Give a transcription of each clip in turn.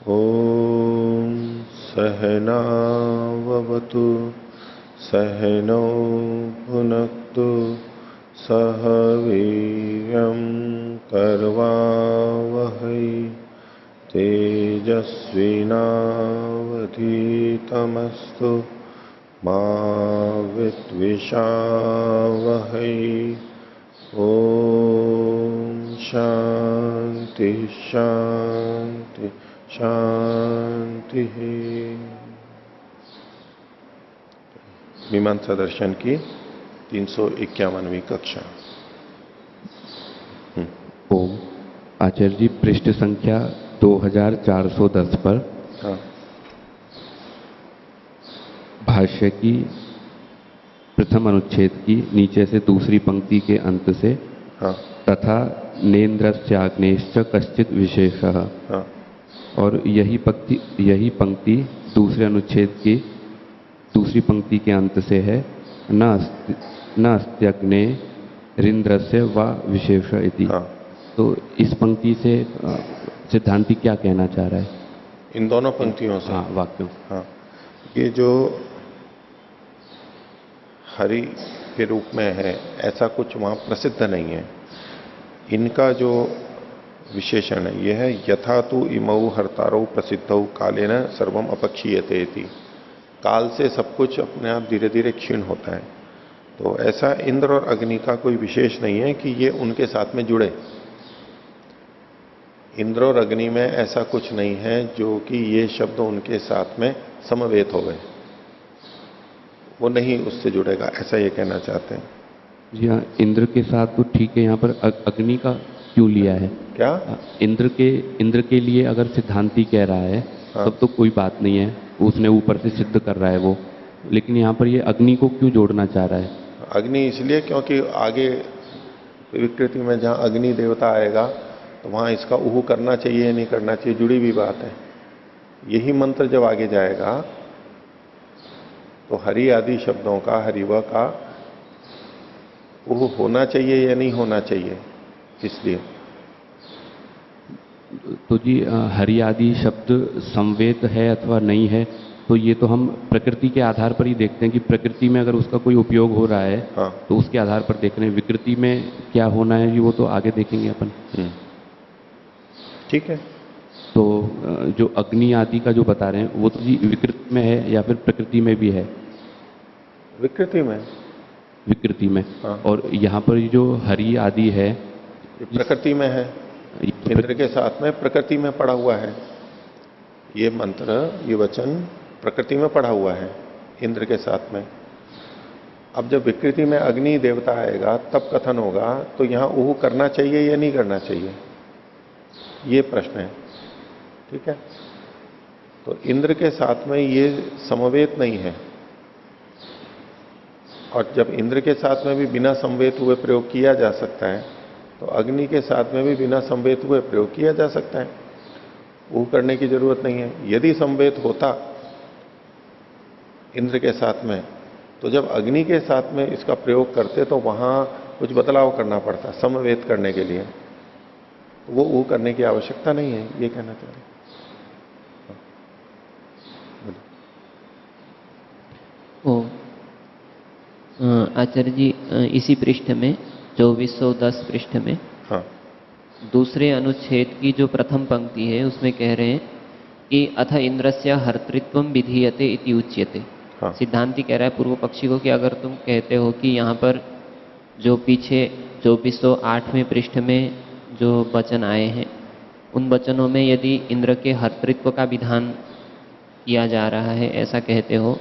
ॐ सहनाववतु सहनौ भुनक्तु सह वीर्यं करवावहै तेजस्विनावधीतमस्तु मा विद्विषावहै। ॐ शांति शांति शांति। मीमांसा दर्शन की 351वीं कक्षा। ओम। आचार्य जी, पृष्ठ संख्या 2410 पर हाँ। भाष्य की प्रथम अनुच्छेद की नीचे से दूसरी पंक्ति के अंत से हाँ। तथा नेन्द्रस्याग्नेश्च कश्चित विशेषः, हाँ। और यही पंक्ति दूसरे अनुच्छेद की दूसरी पंक्ति के अंत से है, न अस्त्यग्ने रिंद्रस्य व विशेष इति। हाँ। तो इस पंक्ति से सिद्धांति क्या कहना चाह रहा है? इन दोनों पंक्तियों से? हाँ, वाक्यों। हाँ, ये जो हरि के रूप में है ऐसा कुछ वहां प्रसिद्ध नहीं है। इनका जो विशेषण है यह है, यथा तु इमौ हर्तारौ प्रसिद्धौ कालेन सर्वम अपक्षीयते इति। काल से सब कुछ अपने आप धीरे धीरे क्षीण होता है। तो ऐसा इंद्र और अग्नि का कोई विशेष नहीं है कि ये उनके साथ में जुड़े। इंद्र और अग्नि में ऐसा कुछ नहीं है जो कि ये शब्द उनके साथ में समवेत हो गए, वो नहीं उससे जुड़ेगा, ऐसा ये कहना चाहते हैं। जी हाँ, इंद्र के साथ तो ठीक है, यहाँ पर अग्नि का क्यों लिया है? क्या? इंद्र के लिए अगर सिद्धांति कह रहा है हाँ। तब तो कोई बात नहीं है, उसने ऊपर से सिद्ध कर रहा है वो, लेकिन यहाँ पर ये अग्नि को क्यों जोड़ना चाह रहा है? अग्नि इसलिए क्योंकि आगे विकृति में जहां अग्नि देवता आएगा तो वहां इसका उहु करना चाहिए या नहीं करना चाहिए, जुड़ी भी बात है। यही मंत्र जब आगे जाएगा तो हरि आदि शब्दों का, हरिव का उहु होना चाहिए या नहीं होना चाहिए, इसलिए। तो जी, हरि आदि शब्द संवेद है अथवा नहीं है, तो ये तो हम प्रकृति के आधार पर ही देखते हैं कि प्रकृति में अगर उसका कोई उपयोग हो रहा है हाँ। तो उसके आधार पर देख रहे हैं। विकृति में क्या होना है जी, वो तो आगे देखेंगे अपन। ठीक है। तो जो अग्नि आदि का जो बता रहे हैं वो तो जी विकृति में है या फिर प्रकृति में भी है? विकृति में। विकृति में। हाँ। और यहाँ पर जो हरि आदि है प्रकृति में है, इंद्र के साथ में प्रकृति में पड़ा हुआ है। ये मंत्र, ये वचन प्रकृति में पड़ा हुआ है इंद्र के साथ में। अब जब विकृति में अग्नि देवता आएगा तब कथन होगा, तो यहां उहु करना चाहिए या नहीं करना चाहिए, ये प्रश्न है। ठीक है। तो इंद्र के साथ में ये समवेत नहीं है, और जब इंद्र के साथ में भी बिना समवेत हुए प्रयोग किया जा सकता है तो अग्नि के साथ में भी बिना समवेत हुए प्रयोग किया जा सकता है, वो करने की जरूरत नहीं है। यदि समवेत होता इंद्र के साथ में तो जब अग्नि के साथ में इसका प्रयोग करते तो वहां कुछ बदलाव करना पड़ता समवेत करने के लिए, वो करने की आवश्यकता नहीं है, ये कहना चाह रहे। आचार्य जी, इसी पृष्ठ में 2410 पृष्ठ में हाँ। दूसरे अनुच्छेद की जो प्रथम पंक्ति है उसमें कह रहे हैं कि अथ इंद्रस्य हर्तृत्वम विधीयते इति उच्यते। हाँ। सिद्धांति कह रहा है पूर्व पक्षी को कि अगर तुम कहते हो कि यहाँ पर जो पीछे 2408वें पृष्ठ में जो वचन आए हैं उन वचनों में यदि इंद्र के हर्तृत्व का विधान किया जा रहा है, ऐसा कहते हो,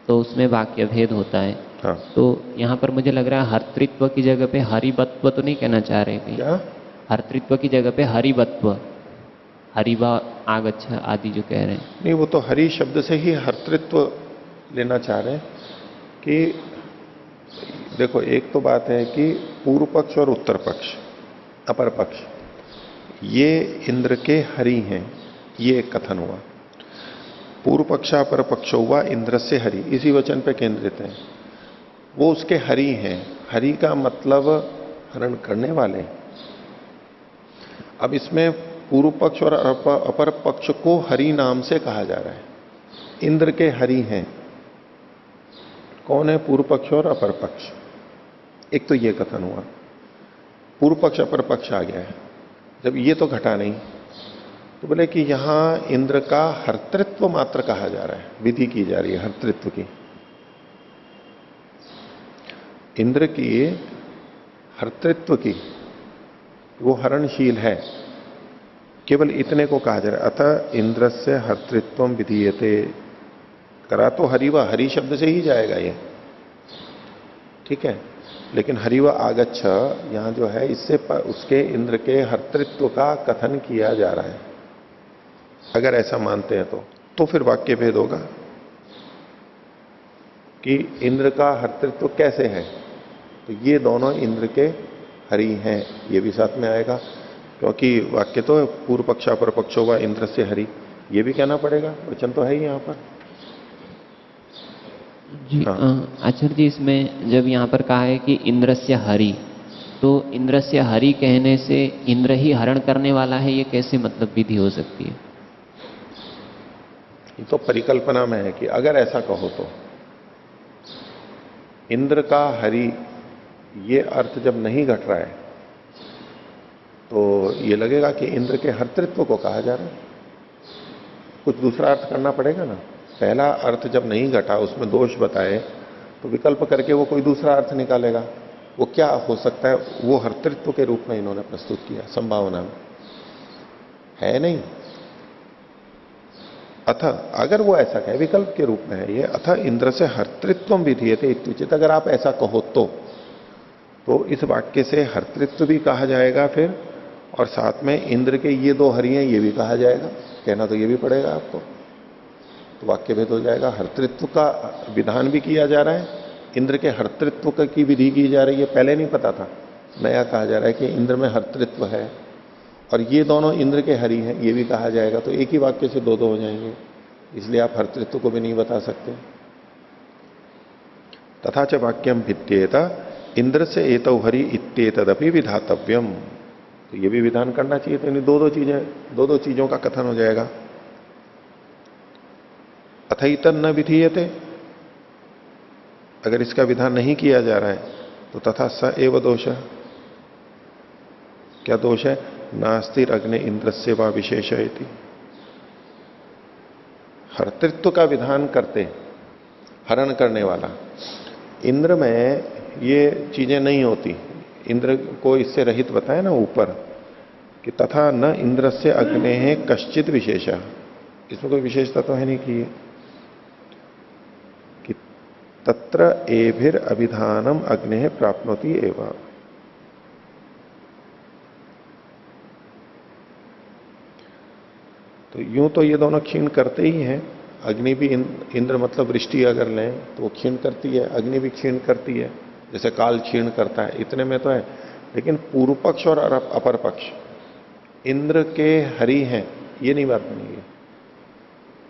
तो उसमें वाक्य भेद होता है। हाँ। तो यहाँ पर मुझे लग रहा है हर्तृत्व की जगह पे हरिवत्व तो नहीं कहना चाह रहे कहीं? क्या? हर्तृत्व की जगह पे हरिवत्व, हरिवा आगच्छ आदि जो कह रहे हैं। नहीं, वो तो हरि शब्द से ही हर्तृत्व लेना चाह रहे हैं कि देखो, एक तो बात है कि पूर्व पक्ष और उत्तर पक्ष, अपर पक्ष, ये इंद्र के हरि हैं, ये एक कथन हुआ। पूर्व पक्ष अपर पक्ष हुआ इंद्र से हरि, इसी वचन पे केंद्रित है। वो उसके हरि हैं। हरि का मतलब हरण करने वाले। अब इसमें पूर्व पक्ष और अपर पक्ष को हरि नाम से कहा जा रहा है। इंद्र के हरि हैं। कौन है? पूर्व पक्ष और अपर पक्ष। एक तो ये कथन हुआ, पूर्व पक्ष अपर पक्ष आ गया है। जब ये तो घटा नहीं, तो बोले कि यहां इंद्र का हर्तृत्व मात्र कहा जा रहा है, विधि की जा रही है हर्तृत्व की। इंद्र की हर्तृत्व की, वो हरणशील है, केवल इतने को कहा जा रहा है। अतः इंद्र से हर्तृत्व विधीयते करा तो हरिवा, हरि शब्द से ही जाएगा ये, ठीक है। लेकिन हरिवा आगच्छ यहां जो है, इससे उसके इंद्र के हर्तृत्व का कथन किया जा रहा है। अगर ऐसा मानते हैं तो फिर वाक्य भेद होगा कि इंद्र का हर्तृत्व कैसे है। तो ये दोनों इंद्र के हरि हैं, ये भी साथ में आएगा, क्योंकि वाक्य तो पूर्व पक्ष अपर पक्षो व इंद्र से हरि, ये भी कहना पड़ेगा, वचन तो है ही यहां पर। जी हाँ। आचार्य जी, इसमें जब यहाँ पर कहा है कि इंद्रस्य हरि, तो इंद्रस्य हरि कहने से इंद्र ही हरण करने वाला है, ये कैसे मतलब विधि हो सकती है? ये तो परिकल्पना में है कि अगर ऐसा कहो तो इंद्र का हरि, ये अर्थ जब नहीं घट रहा है तो ये लगेगा कि इंद्र के हर्तृत्व को कहा जा रहा है। कुछ दूसरा अर्थ करना पड़ेगा ना। पहला अर्थ जब नहीं घटा, उसमें दोष बताए, तो विकल्प करके वो कोई दूसरा अर्थ निकालेगा। वो क्या हो सकता है? वो हर्तृत्व के रूप में इन्होंने प्रस्तुत किया, संभावना में है नहीं। अथ, अगर वो ऐसा कहे, विकल्प के रूप में है ये, अथ इंद्र से हर्तृत्व विधीयते इत्युचित, अगर आप ऐसा कहो तो इस वाक्य से हर्तृत्व भी कहा जाएगा फिर, और साथ में इंद्र के ये दो हरि हैं ये भी कहा जाएगा। कहना तो ये भी पड़ेगा आपको, तो वाक्य भेद हो जाएगा। हर्तृत्व का विधान भी किया जा रहा है, इंद्र के हर्तृत्व की विधि की जा रही है, पहले नहीं पता था, नया कहा जा रहा है कि इंद्र में हर्तृत्व है और ये दोनों इंद्र के हरि हैं, ये भी कहा जाएगा। तो एक ही वाक्य से दो हो जाएंगे, इसलिए आप हर्तृत्व को भी नहीं बता सकते। तथा च वाक्यम भिद्येत इंद्र से एतौ हरि इत्येतदपि विधातव्यम, तो ये भी विधान करना चाहिए। तो दो चीजों का कथन हो जाएगा। अथैतन न विधीयते, अगर इसका विधान नहीं किया जा रहा है तो तथा स एव दोष, क्या दोष है? नास्तिर अग्नि इंद्र से व विशेष इति। हर्तृत्व का विधान करते, हरण करने वाला, इंद्र में ये चीजें नहीं होती। इंद्र को इससे रहित बताया ना ऊपर कि तथा न इंद्र से अग्नि है कश्चित विशेषा, इसमें कोई विशेषता तो है नहीं कि तत्र एभिर अभिधानम अग्नि प्राप्नोति एवं। तो यूं तो ये दोनों क्षीण करते ही हैं। अग्नि भी, इंद्र मतलब वृष्टि अगर लें तो वो क्षीण करती है, अग्नि भी क्षीण करती है, जैसे काल क्षीण करता है, इतने में तो है। लेकिन पूर्व पक्ष और अपर पक्ष इंद्र के हरि हैं, ये नहीं बात बनेगी।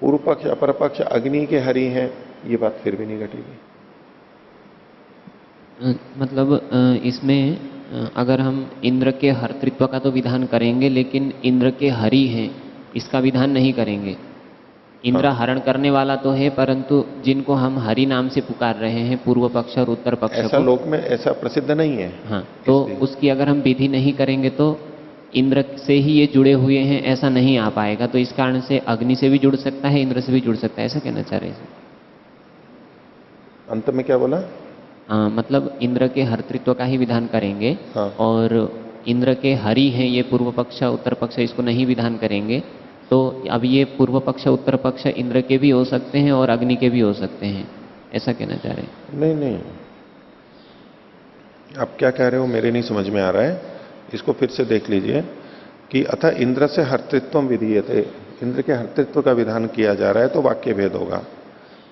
पूर्व पक्ष अपर पक्ष अग्नि के हरि हैं, ये बात फिर भी नहीं घटेगी। मतलब इसमें अगर हम इंद्र के हर्तृत्व का तो विधान करेंगे, लेकिन इंद्र के हरि हैं इसका विधान नहीं करेंगे। इंद्र हरण करने वाला तो है, परंतु जिनको हम हरि नाम से पुकार रहे हैं, पूर्व पक्ष और उत्तर पक्ष ऐसा को, लोक में ऐसा प्रसिद्ध नहीं है। हाँ, तो उसकी अगर हम विधि नहीं करेंगे तो इंद्र से ही ये जुड़े हुए हैं, ऐसा नहीं आ पाएगा। तो इस कारण से अग्नि से भी जुड़ सकता है, इंद्र से भी जुड़ सकता है, ऐसा कहना चाह रहे हैं। अंत में क्या बोला? मतलब इंद्र के हर्तृत्व का ही विधान करेंगे। हाँ। और इंद्र के हरि हैं ये पूर्व पक्ष उत्तर पक्ष, इसको नहीं विधान करेंगे। तो अब ये पूर्व पक्ष उत्तर पक्ष इंद्र के भी हो सकते हैं और अग्नि के भी हो सकते हैं, ऐसा कहना चाह रहे हैं। नहीं, आप क्या कह रहे हो मेरे नहीं समझ में आ रहा है। इसको फिर से देख लीजिए कि अतः इंद्र से हर्तृत्व विधीयते, इंद्र के हर्तृत्व का विधान किया जा रहा है, तो वाक्य भेद होगा।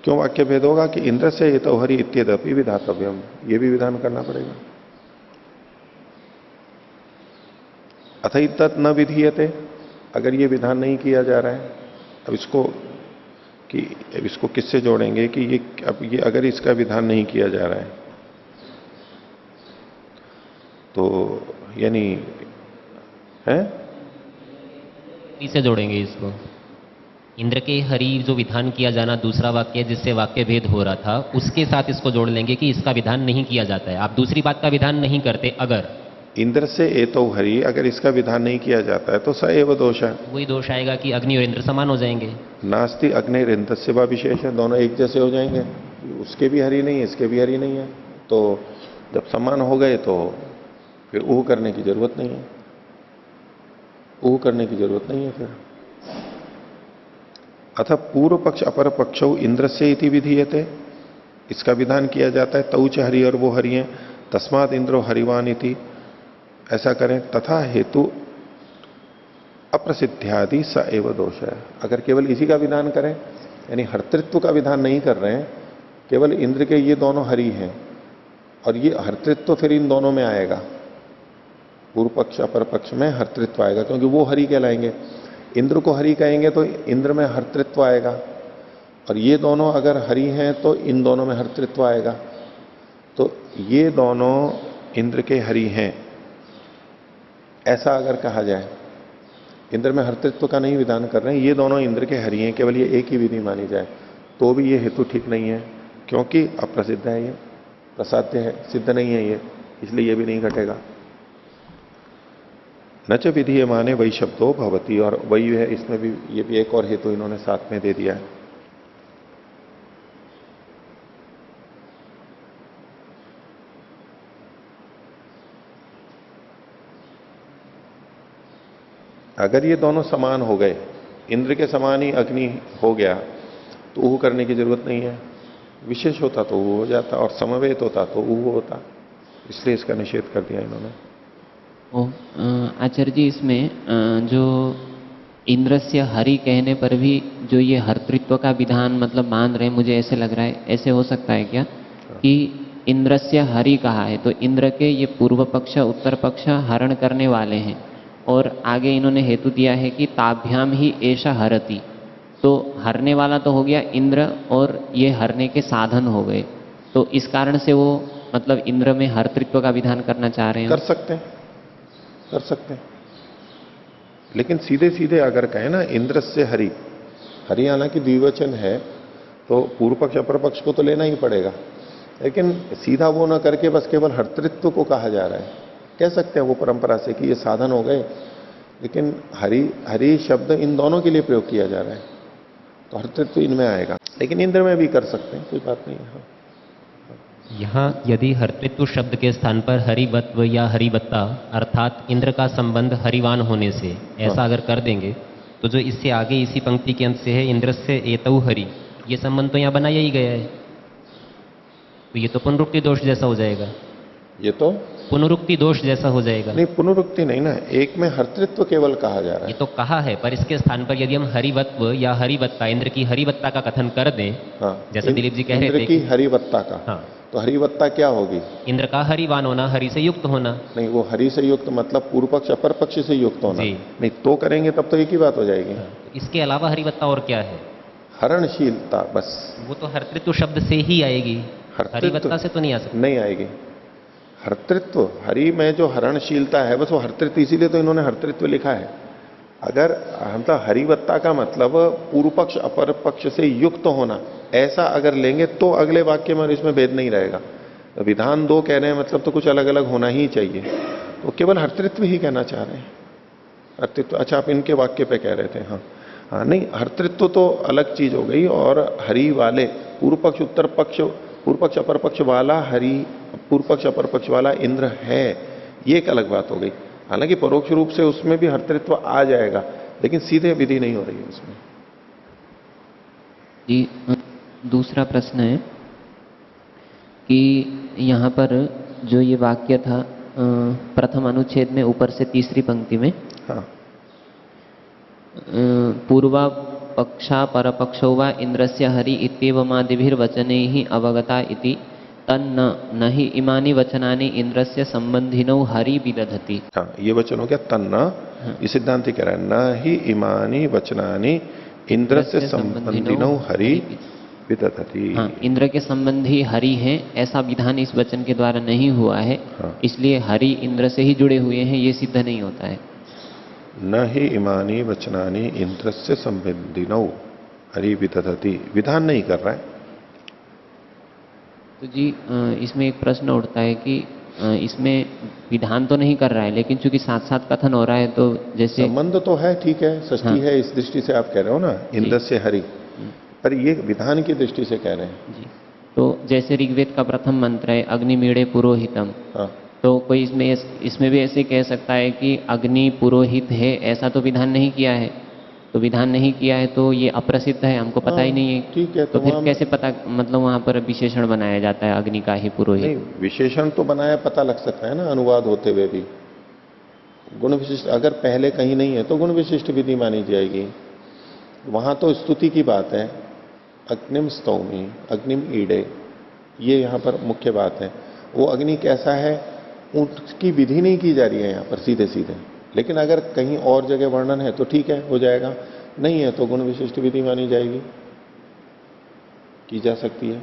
क्यों वाक्य भेद होगा? कि इंद्र से ये तो हरि इत्यदपि विधातव्यम, ये भी विधान करना पड़ेगा। अथैतत् न विधीयते, अगर ये विधान नहीं किया जा रहा है, अब इसको किससे जोड़ेंगे कि ये अगर इसका विधान नहीं किया जा रहा है तो यानी है हरि से जोड़ेंगे इसको। इंद्र के हरि जो विधान किया जाना दूसरा वाक्य जिससे वाक्य भेद हो रहा था, उसके साथ इसको जोड़ लेंगे कि इसका विधान नहीं किया जाता है। आप दूसरी बात का विधान नहीं करते अगर, इंद्र से एतो हरि, अगर इसका विधान नहीं किया जाता है तो स एव दोष है। वही दोष आएगा कि अग्नि और इंद्र समान हो जाएंगे। नास्ति अग्नि इंद्र से व विशेष है, दोनों एक जैसे हो जाएंगे। उसके भी हरि नहीं है, इसके भी हरि नहीं है, तो जब समान हो गए तो फिर ऊह करने की जरूरत नहीं है, ऊह करने की जरूरत नहीं है फिर। अतः पूर्व पक्ष अपर पक्ष इंद्र से इति विधीयते, इसका विधान किया जाता है तौच हरि, और वो हरि हैं, तस्मात इंद्रो हरिवान इति, ऐसा करें। तथा हेतु अप्रसिद्ध्यादि स एव दोष है। अगर केवल इसी का विधान करें, यानी हर्तृत्व का विधान नहीं कर रहे हैं, केवल इंद्र के ये दोनों हरि हैं और ये हर्तृत्व फिर इन दोनों में आएगा, पूर्व पक्ष अपर पक्ष में हर्तृत्व आएगा, क्योंकि वो हरि कहलाएंगे। इंद्र को हरि कहेंगे तो इंद्र में हर्तृत्व आएगा, और ये दोनों अगर हरि हैं तो इन दोनों में हर्तृत्व आएगा। तो ये दोनों इंद्र के हरि हैं, ऐसा अगर कहा जाए, इंद्र में हर्तृत्व का नहीं विधान कर रहे हैं, ये दोनों इंद्र के हरि हैं, केवल ये एक ही विधि मानी जाए, तो भी ये हेतु ठीक नहीं है, क्योंकि अप्रसिद्ध है, ये प्रसाद्य है, सिद्ध नहीं है ये, इसलिए ये भी नहीं घटेगा। न च विधि माने वही शब्दों भवती, और वही है, इसमें भी ये भी एक और हेतु इन्होंने साथ में दे दिया है। अगर ये दोनों समान हो गए, इंद्र के समान ही अग्नि हो गया, तो ऊह करने की जरूरत नहीं है। विशेष होता तो ऊह हो जाता, और समवेत होता तो ऊह होता, इसलिए इसका निषेध कर दिया इन्होंने। आचार्य जी, इसमें जो इंद्र से हरि कहने पर भी जो ये हर्तृत्व का विधान मतलब मान रहे हैं, मुझे ऐसे लग रहा है, ऐसे हो सकता है क्या कि इंद्र से हरि कहा है तो इंद्र के ये पूर्व पक्ष उत्तर पक्ष हरण करने वाले हैं, और आगे इन्होंने हेतु दिया है कि ताभ्याम ही ऐसा हरति, तो हरने वाला तो हो गया इंद्र और ये हरने के साधन हो गए, तो इस कारण से वो मतलब इंद्र में हर्तृत्व का विधान करना चाह रहे हैं। कर सकते हैं, कर सकते हैं, लेकिन सीधे सीधे अगर कहें ना इंद्र से हरि, हरि हालांकि द्विवचन है तो पूर्व पक्ष अपर पक्ष को तो लेना ही पड़ेगा, लेकिन सीधा वो ना करके बस केवल हर्तृत्व को कहा जा रहा है। कह सकते हैं वो परंपरा से कि ये साधन हो गए, लेकिन हरि हरि शब्द इन दोनों के लिए प्रयोग किया जा रहा है, तो हर्तृत्व इनमें आएगा, लेकिन इंद्र में भी कर सकते हैं, कोई बात नहीं है। यहाँ यदि हर्तृत्व शब्द के स्थान पर हरिवत्व या हरिवत्ता अर्थात इंद्र का संबंध हरिवान होने से ऐसा अगर कर देंगे, तो जो इससे आगे इसी पंक्ति के अंत से है इंद्र से एतौ हरि, ये संबंध तो यहाँ बनाया ही गया है, तो ये तो पुनरुक्ति दोष जैसा हो जाएगा। ये तो पुनरुक्ति दोष जैसा हो जाएगा। नहीं, पुनरुक्ति नहीं ना, एक में हर्तृत्व केवल कहा जा रहा है। ये तो कहा है, पर इसके स्थान पर यदि हम हरिवत्व या हरिवत्ता, इंद्र की हरिवत्ता का कथन कर दें, हाँ, जैसे दिलीप जी कह रहे थे इंद्र की हरिवत्ता का, हाँ, तो हरिवत्ता क्या होगी? इंद्र का हरिवान होना, हरि से युक्त होना। नहीं, वो हरि से युक्त मतलब पूर्व पक्ष अपर पक्ष से युक्त होना। जी। नहीं तो करेंगे तब तो एक ही बात हो जाएगी। हाँ, इसके अलावा हरिवत्ता और क्या है? हरणशीलता, बस। वो तो हर्तृत्व शब्द से ही आएगी, हरिवत्ता से तो नहीं आ सकती। नहीं आएगी। हर्तृत्व, हरि में जो हरणशीलता है बस वो हर्तृत्व, इसीलिए तो इन्होंने हर्तृत्व लिखा है। अगर मतलब हरिवत्ता का मतलब पूर्व पक्ष अपर पक्ष से युक्त होना, ऐसा अगर लेंगे तो अगले वाक्य में इसमें भेद नहीं रहेगा। तो विधान दो कह रहे हैं मतलब तो कुछ अलग अलग होना ही चाहिए, तो केवल हर्तृत्व ही कहना चाह रहे हैं। हर्तृत्व, अच्छा आप इनके वाक्य पे कह रहे थे। हाँ हाँ, नहीं, हर्तृत्व तो अलग चीज हो गई, और हरि वाले पूर्व पक्ष उत्तर पक्ष, पूर्व पक्ष अपर पक्ष वाला हरि, पूर्व पक्ष अपर पक्ष वाला इंद्र है, ये एक अलग बात हो गई। हालांकि परोक्ष रूप से उसमें भी हर्तृत्व आ जाएगा, लेकिन सीधे विधि नहीं हो रही है उसमें। जी, दूसरा प्रश्न है कि यहाँ पर जो ये वाक्य था प्रथम अनुच्छेद में ऊपर से तीसरी पंक्ति में, हाँ, पूर्वा पक्षा परपक्षो वा इंद्रस्य हरि इत्येवमादिभिर्वचनैहि अवगता इति तन्न न हि इमानि वचनानि इंद्रस्य संबंधिनौ हरि विदधति। हाँ, ये वचन हो गया तन्ना। हाँ। ये सिद्धांत कह रहा है न ही इमानी वचनानि इंद्रस्य संबंधिनौ हरि विदधति। हाँ, इंद्र के संबंधी हरि हैं, ऐसा विधान इस वचन के द्वारा नहीं हुआ है। हाँ। इसलिए हरि इंद्र से ही जुड़े हुए हैं, ये सिद्ध नहीं होता है। न ही इमानी वचनानी इंद्रस्य संबंधिनौ हरि विदधति, विधान नहीं कर रहा है। तो जी इसमें एक प्रश्न उठता है कि इसमें विधान तो नहीं कर रहा है, लेकिन चूंकि साथ साथ कथन हो रहा है तो जैसे संबंध तो है, ठीक है, षष्ठी हाँ। है, इस दृष्टि से आप कह रहे हो ना, इंद्रस्य हरि, पर ये विधान की दृष्टि से कह रहे हैं। जी, तो जैसे ऋग्वेद का प्रथम मंत्र है अग्निमीड़े पुरोहितम, हाँ, तो कोई इसमें भी ऐसे कह सकता है कि अग्नि पुरोहित है, ऐसा तो विधान नहीं किया है। तो विधान नहीं किया है तो ये अप्रसिद्ध है, हमको पता ही नहीं है। ठीक है, तो फिर वहाँ कैसे पता, मतलब वहाँ पर विशेषण बनाया जाता है अग्नि का ही पुरोहित? नहीं, विशेषण तो बनाया पता लग सकता है ना अनुवाद होते हुए भी। गुण विशिष्ट अगर पहले कहीं नहीं है तो गुण विशिष्ट विधि मानी जाएगी। वहां तो स्तुति की बात है, अग्निम स्तौमी, अग्निम ईडे, ये यहां पर मुख्य बात है। वो अग्नि कैसा है उसकी विधि नहीं की जा रही है यहां पर सीधे सीधे, लेकिन अगर कहीं और जगह वर्णन है तो ठीक है, हो जाएगा, नहीं है तो गुण विशिष्ट विधि मानी जाएगी, की जा सकती है।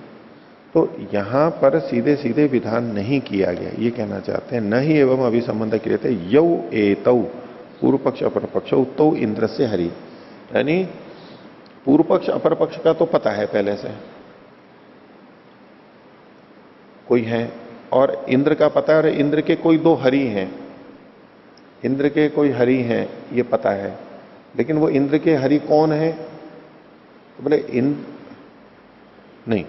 तो यहां पर सीधे सीधे विधान नहीं किया गया, ये कहना चाहते हैं। न ही एवं अभिसंबंध क्रिय थे यौ एतौ, पूर्व पक्ष अपर पक्ष उत्तौ इंद्र से हरि, यानी पूर्व पक्ष अपर पक्ष का तो पता है पहले से कोई है, और इंद्र का पता है, और इंद्र के कोई दो हरि हैं, इंद्र के कोई हरि हैं ये पता है, लेकिन वो इंद्र के हरि कौन है? तो बोले नहीं,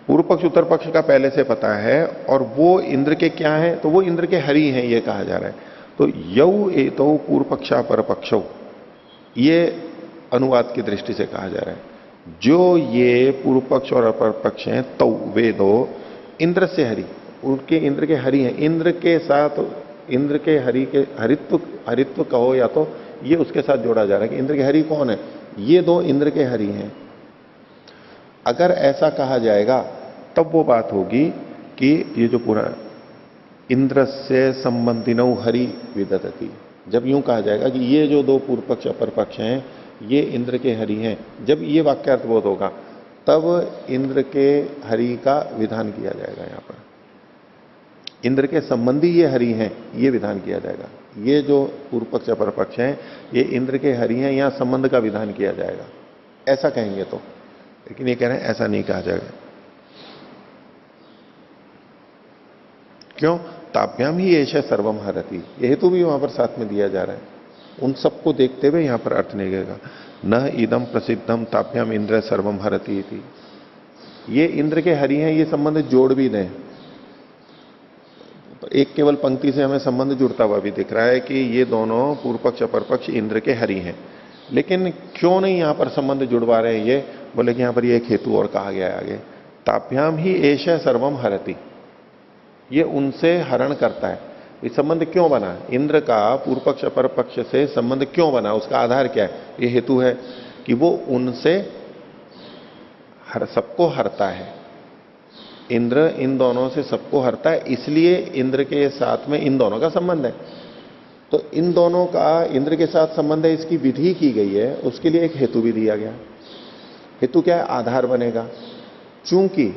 पूर्व पक्ष उत्तर पक्ष का पहले से पता है, और वो इंद्र के क्या है? तो वो इंद्र के हरि हैं ये कहा जा रहा है। तो यौ एतौ पूर्व पक्षा पर पक्षो, ये अनुवाद की दृष्टि से कहा जा रहा है। जो ये पूर्व पक्ष और अपर पक्ष हैं तौ वे दो इंद्र से हरि, उनके इंद्र के हरि हैं, इंद्र के साथ इंद्र के हरि के हरित्व कहो या तो ये उसके साथ जोड़ा जा रहा है कि इंद्र के हरि कौन है? ये दो इंद्र के हरि हैं। अगर ऐसा कहा जाएगा तब वो बात होगी कि ये जो पूरा इंद्र से संबंधिनौ हरि विदधति, जब यूं कहा जाएगा कि ये जो दो पूर्व पक्ष अपर पक्ष हैं ये इंद्र के हरि हैं, जब ये वाक्यार्थ बोध होगा तब इंद्र के हरि का विधान किया जाएगा। यहां पर इंद्र के संबंधी ये हरि हैं ये विधान किया जाएगा। ये जो पूर्व पक्ष अपर पक्ष हैं ये इंद्र के हरि हैं, यहां संबंध का विधान किया जाएगा, ऐसा कहेंगे तो। लेकिन ये कह रहे हैं ऐसा नहीं कहा जाएगा। क्यों? ताभ्याम ही ऐसा सर्वम हरति, ये हेतु भी वहां पर साथ में दिया जा रहा है। उन सबको देखते हुए यहां पर अर्थ निकलेगा, न इदम प्रसिद्धम ताभ्याम इंद्र सर्वम हरति इति। ये इंद्र के हरि हैं, ये संबंध जोड़ भी दें तो एक केवल पंक्ति से हमें संबंध जुड़ता हुआ भी दिख रहा है कि ये दोनों पूर्व पक्ष अपर पक्ष इंद्र के हरि हैं। लेकिन क्यों नहीं यहां पर संबंध जुड़वा रहे हैं? ये बोले कि यहां पर ये एक हेतु और कहा गया है आगे, ताभ्याम ही ऐसा सर्वम हरति, ये उनसे हरण करता है। ये संबंध क्यों बना? इंद्र का पूर्व पक्ष अपर पक्ष से संबंध क्यों बना? उसका आधार क्या है? ये हेतु है कि वो उनसे सबको हरता है। इंद्र इन दोनों से सबको हरता है, इसलिए इंद्र के साथ में इन दोनों का संबंध है। तो इन दोनों का इंद्र के साथ संबंध है, इसकी विधि की गई है, उसके लिए एक हेतु भी दिया गया। हेतु क्या है? आधार बनेगा। चूंकि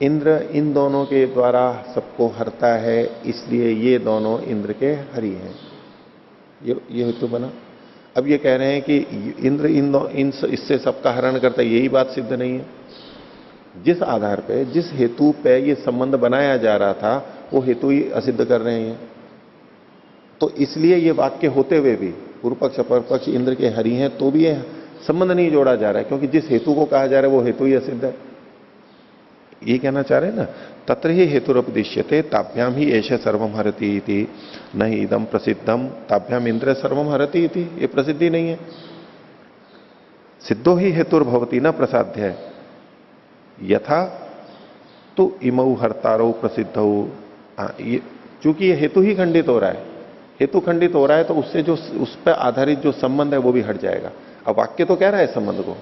इंद्र इन दोनों के द्वारा सबको हरता है, इसलिए ये दोनों इंद्र के हरि हैं, ये हेतु बना। अब ये कह रहे हैं कि इंद्र इससे सबका हरण करता है, यही बात सिद्ध नहीं है। जिस आधार पे, जिस हेतु पे ये संबंध बनाया जा रहा था वो हेतु ही असिद्ध कर रहे हैं। तो इसलिए ये वाक्य होते हुए भी पूर्व पक्ष अपर पक्ष इंद्र के हरि हैं तो भी ये संबंध नहीं जोड़ा जा रहा है, क्योंकि जिस हेतु को कहा जा रहा है वो हेतु ही असिद्ध है। ये कहना चाह रहे हैं ना, तत्र ही हेतुरुपदिश्यते ताभ्याम ही ऐसे सर्वम हरति इति, न ही इदम प्रसिद्धम ताभ्याम इंद्र सर्वम हरति इति, ये प्रसिद्धि नहीं है। सिद्धो ही हेतुर्भवती न प्रसाध्य यथा तो इमऊ हरतारो प्रसिद्ध, चूंकि ये हेतु ही खंडित हो रहा है, हेतु खंडित हो रहा है तो उससे जो उस पर आधारित जो संबंध है वो भी हट जाएगा। अब वाक्य तो कह रहा है संबंध को,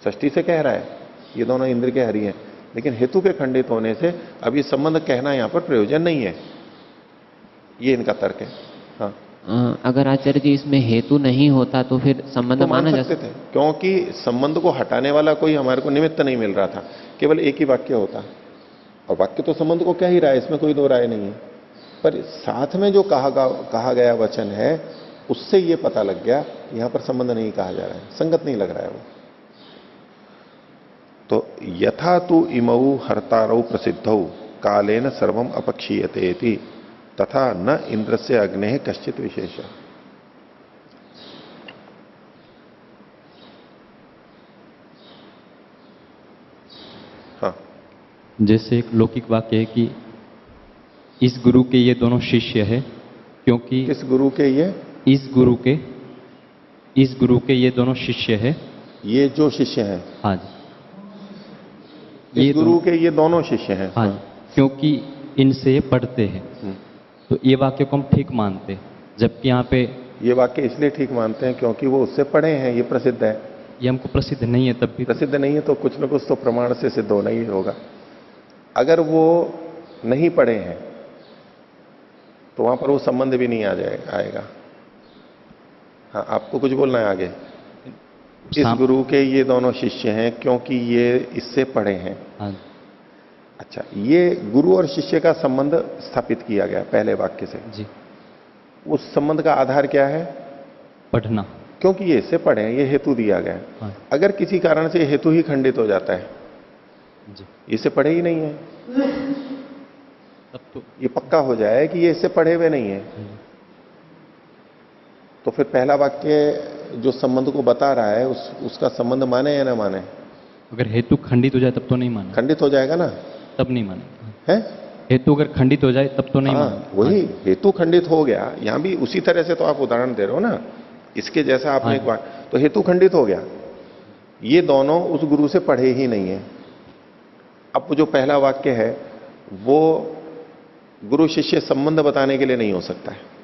षष्ठी से कह रहा है ये दोनों इंद्र के हरि हैं, लेकिन हेतु के खंडित होने से अब ये संबंध कहना यहां पर प्रयोजन नहीं है, ये इनका तर्क है। हाँ, अगर आचार्य जी इसमें हेतु नहीं होता तो फिर संबंध तो माना जा सकते थे, क्योंकि संबंध को हटाने वाला कोई हमारे को निमित्त नहीं मिल रहा था, केवल एक ही वाक्य होता, और वाक्य तो संबंध को कह ही रहा है, इसमें कोई दो राय नहीं है। पर साथ में जो कहा गया वचन है उससे ये पता लग गया यहां पर संबंध नहीं कहा जा रहा है, संगत नहीं लग रहा है वो। तो यथा तु इमऊ हर्तारौ प्रसिद्धौ कालेन सर्वम अपक्षीयते इति तथा न इंद्र से अग्ने कश्चित विशेष। हाँ, जैसे एक लौकिक वाक्य है कि इस गुरु के ये दोनों शिष्य है, क्योंकि किस गुरु के ये इस गुरु के ये दोनों शिष्य है। ये जो शिष्य हैं, हाँ जी, इस गुरु के ये दोनों शिष्य हैं। हाँ जी, क्योंकि इनसे ये पढ़ते हैं। तो ये वाक्य को हम ठीक मानते हैं, जबकि यहाँ पे ये वाक्य इसलिए ठीक मानते हैं क्योंकि वो उससे पढ़े हैं, ये प्रसिद्ध है। ये हमको प्रसिद्ध नहीं है, तब भी प्रसिद्ध नहीं है तो कुछ न कुछ तो प्रमाण से सिद्ध होना ही होगा। अगर वो नहीं पढ़े हैं तो वहां पर वो संबंध भी नहीं आएगा। हाँ, आपको कुछ बोलना है आगे? इस गुरु के ये दोनों शिष्य हैं क्योंकि ये इससे पढ़े हैं। हाँ, अच्छा, ये गुरु और शिष्य का संबंध स्थापित किया गया पहले वाक्य से जी। उस संबंध का आधार क्या है? पढ़ना, क्योंकि ये इससे पढ़े हैं, ये हेतु दिया गया है। हाँ, अगर किसी कारण से हेतु ही खंडित हो जाता है, जी, इससे पढ़े ही नहीं है, तब तो ये पक्का हो जाए कि ये इससे पढ़े हुए नहीं है, तो फिर पहला वाक्य जो संबंध को बता रहा है उसका संबंध माने या ना माने? अगर हेतु खंडित हो जाए तब तो नहीं माना, खंडित हो जाएगा ना, तब नहीं माना है? हेतु अगर खंडित हो जाए तब तो नहीं माना। वही हेतु खंडित हो गया। यहां भी उसी तरह से तो आप उदाहरण दे रहे हो ना, इसके जैसा आपने एक बार, तो हेतु खंडित हो गया। ये दोनों उस गुरु से पढ़े ही नहीं है। अब जो पहला वाक्य है वो गुरु शिष्य संबंध बताने के लिए नहीं हो सकता है।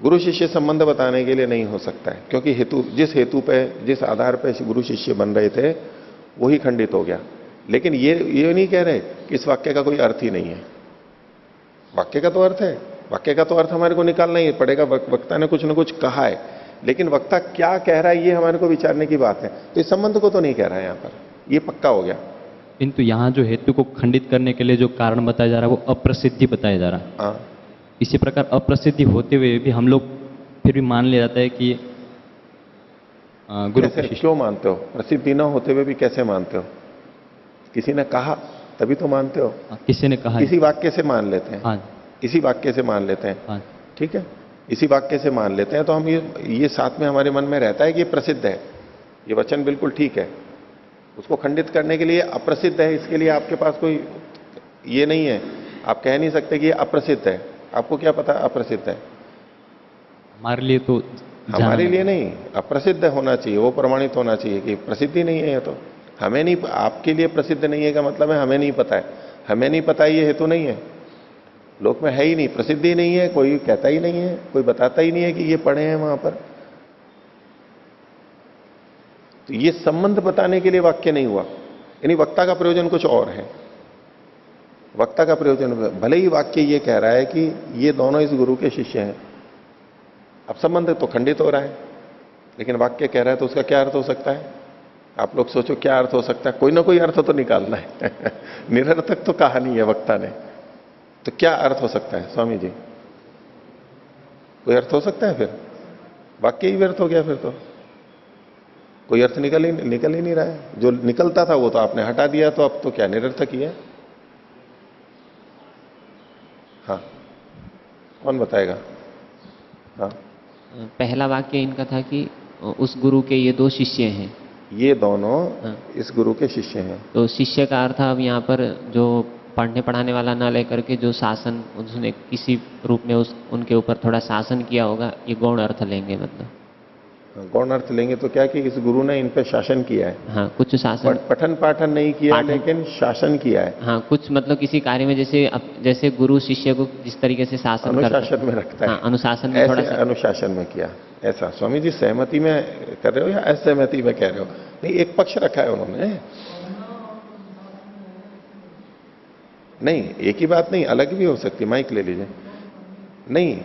गुरु शिष्य संबंध बताने के लिए नहीं हो सकता है, क्योंकि जिस हेतु पे, जिस आधार पे गुरु शिष्य बन रहे थे वही खंडित हो गया। लेकिन ये नहीं कह रहे कि इस वाक्य का कोई अर्थ ही नहीं है। वाक्य का तो अर्थ है, वाक्य का तो अर्थ हमारे को निकालना ही पड़ेगा। वक्ता ने कुछ ना कुछ कहा है, लेकिन वक्ता क्या कह रहा है ये हमारे को विचारने की बात है। तो इस संबंध को तो नहीं कह रहा है यहां पर, ये पक्का हो गया। किंतु यहाँ जो हेतु को खंडित करने के लिए जो कारण बताया जा रहा है वो अप्रसिद्धि बताया जा रहा है। हाँ, इसी प्रकार अप्रसिद्धि होते हुए भी हम लोग फिर भी मान लिया जाता है कि गुरु कैसे, क्यों मानते हो? प्रसिद्धि न होते हुए भी कैसे मानते हो? किसी ने कहा तभी तो मानते हो। किसी ने कहा, इसी वाक्य से मान लेते हैं। हाँ, इसी वाक्य से मान लेते हैं। हाँ, ठीक है, इसी वाक्य से मान लेते हैं तो हम ये साथ में हमारे मन में रहता है कि ये प्रसिद्ध है, ये वचन बिल्कुल ठीक है। उसको खंडित करने के लिए अप्रसिद्ध है, इसके लिए आपके पास कोई ये नहीं है, आप कह नहीं सकते कि ये अप्रसिद्ध है। आपको क्या पता अप्रसिद्ध है? हमारे लिए तो हमारे लिए नहीं, अप्रसिद्ध होना चाहिए, वो प्रमाणित होना चाहिए कि प्रसिद्धि नहीं है। ये तो हमें नहीं, आपके लिए प्रसिद्ध नहीं है का मतलब है हमें नहीं पता है। हमें नहीं पता ये हेतु नहीं है, लोक में है ही नहीं, प्रसिद्धि नहीं है, कोई कहता ही नहीं है, कोई बताता ही नहीं है कि ये पढ़े हैं वहां पर। तो ये संबंध बताने के लिए वाक्य नहीं हुआ, यानी वक्ता का प्रयोजन कुछ और है। वक्ता का प्रयोजन, भले ही वाक्य ये कह रहा है कि ये दोनों इस गुरु के शिष्य हैं, अब संबंध तो खंडित हो रहा है, लेकिन वाक्य कह रहा है तो उसका क्या अर्थ हो सकता है? आप लोग सोचो क्या अर्थ हो सकता है? कोई ना कोई अर्थ तो निकालना है। निरर्थक तो कहा नहीं है वक्ता ने, तो क्या अर्थ हो सकता है स्वामी जी? कोई अर्थ हो सकता है? फिर वाक्य ही व्यर्थ हो गया, फिर तो कोई अर्थ निकल ही नहीं रहा है। जो निकलता था वो तो आपने हटा दिया, तो अब तो क्या निरर्थक ही है। हाँ, कौन बताएगा? हाँ, पहला वाक्य इनका था कि उस गुरु के ये दो शिष्य हैं, ये दोनों इस गुरु के शिष्य हैं। तो शिष्य का अर्थ अब यहाँ पर जो पढ़ने पढ़ाने वाला ना लेकर के जो शासन, उसने किसी रूप में उनके ऊपर थोड़ा शासन किया होगा, ये गौण अर्थ लेंगे। मतलब गौण अर्थ लेंगे तो क्या कि इस गुरु ने इन पे शासन किया है। हाँ, कुछ शासन, पठन पाठन नहीं किया, लेकिन शासन किया है। हाँ, कुछ मतलब किसी कार्य में जैसे गुरु शिष्य को जिस तरीके से शासन अनुशासन में रखता है, हाँ, अनुशासन में थोड़ा सा अनुशासन में किया। ऐसा स्वामी जी सहमति में कर रहे हो या असहमति में कह रहे हो? नहीं, एक पक्ष रखा है उन्होंने। नहीं, एक ही बात नहीं, अलग भी हो सकती। माइक ले लीजिए। नहीं,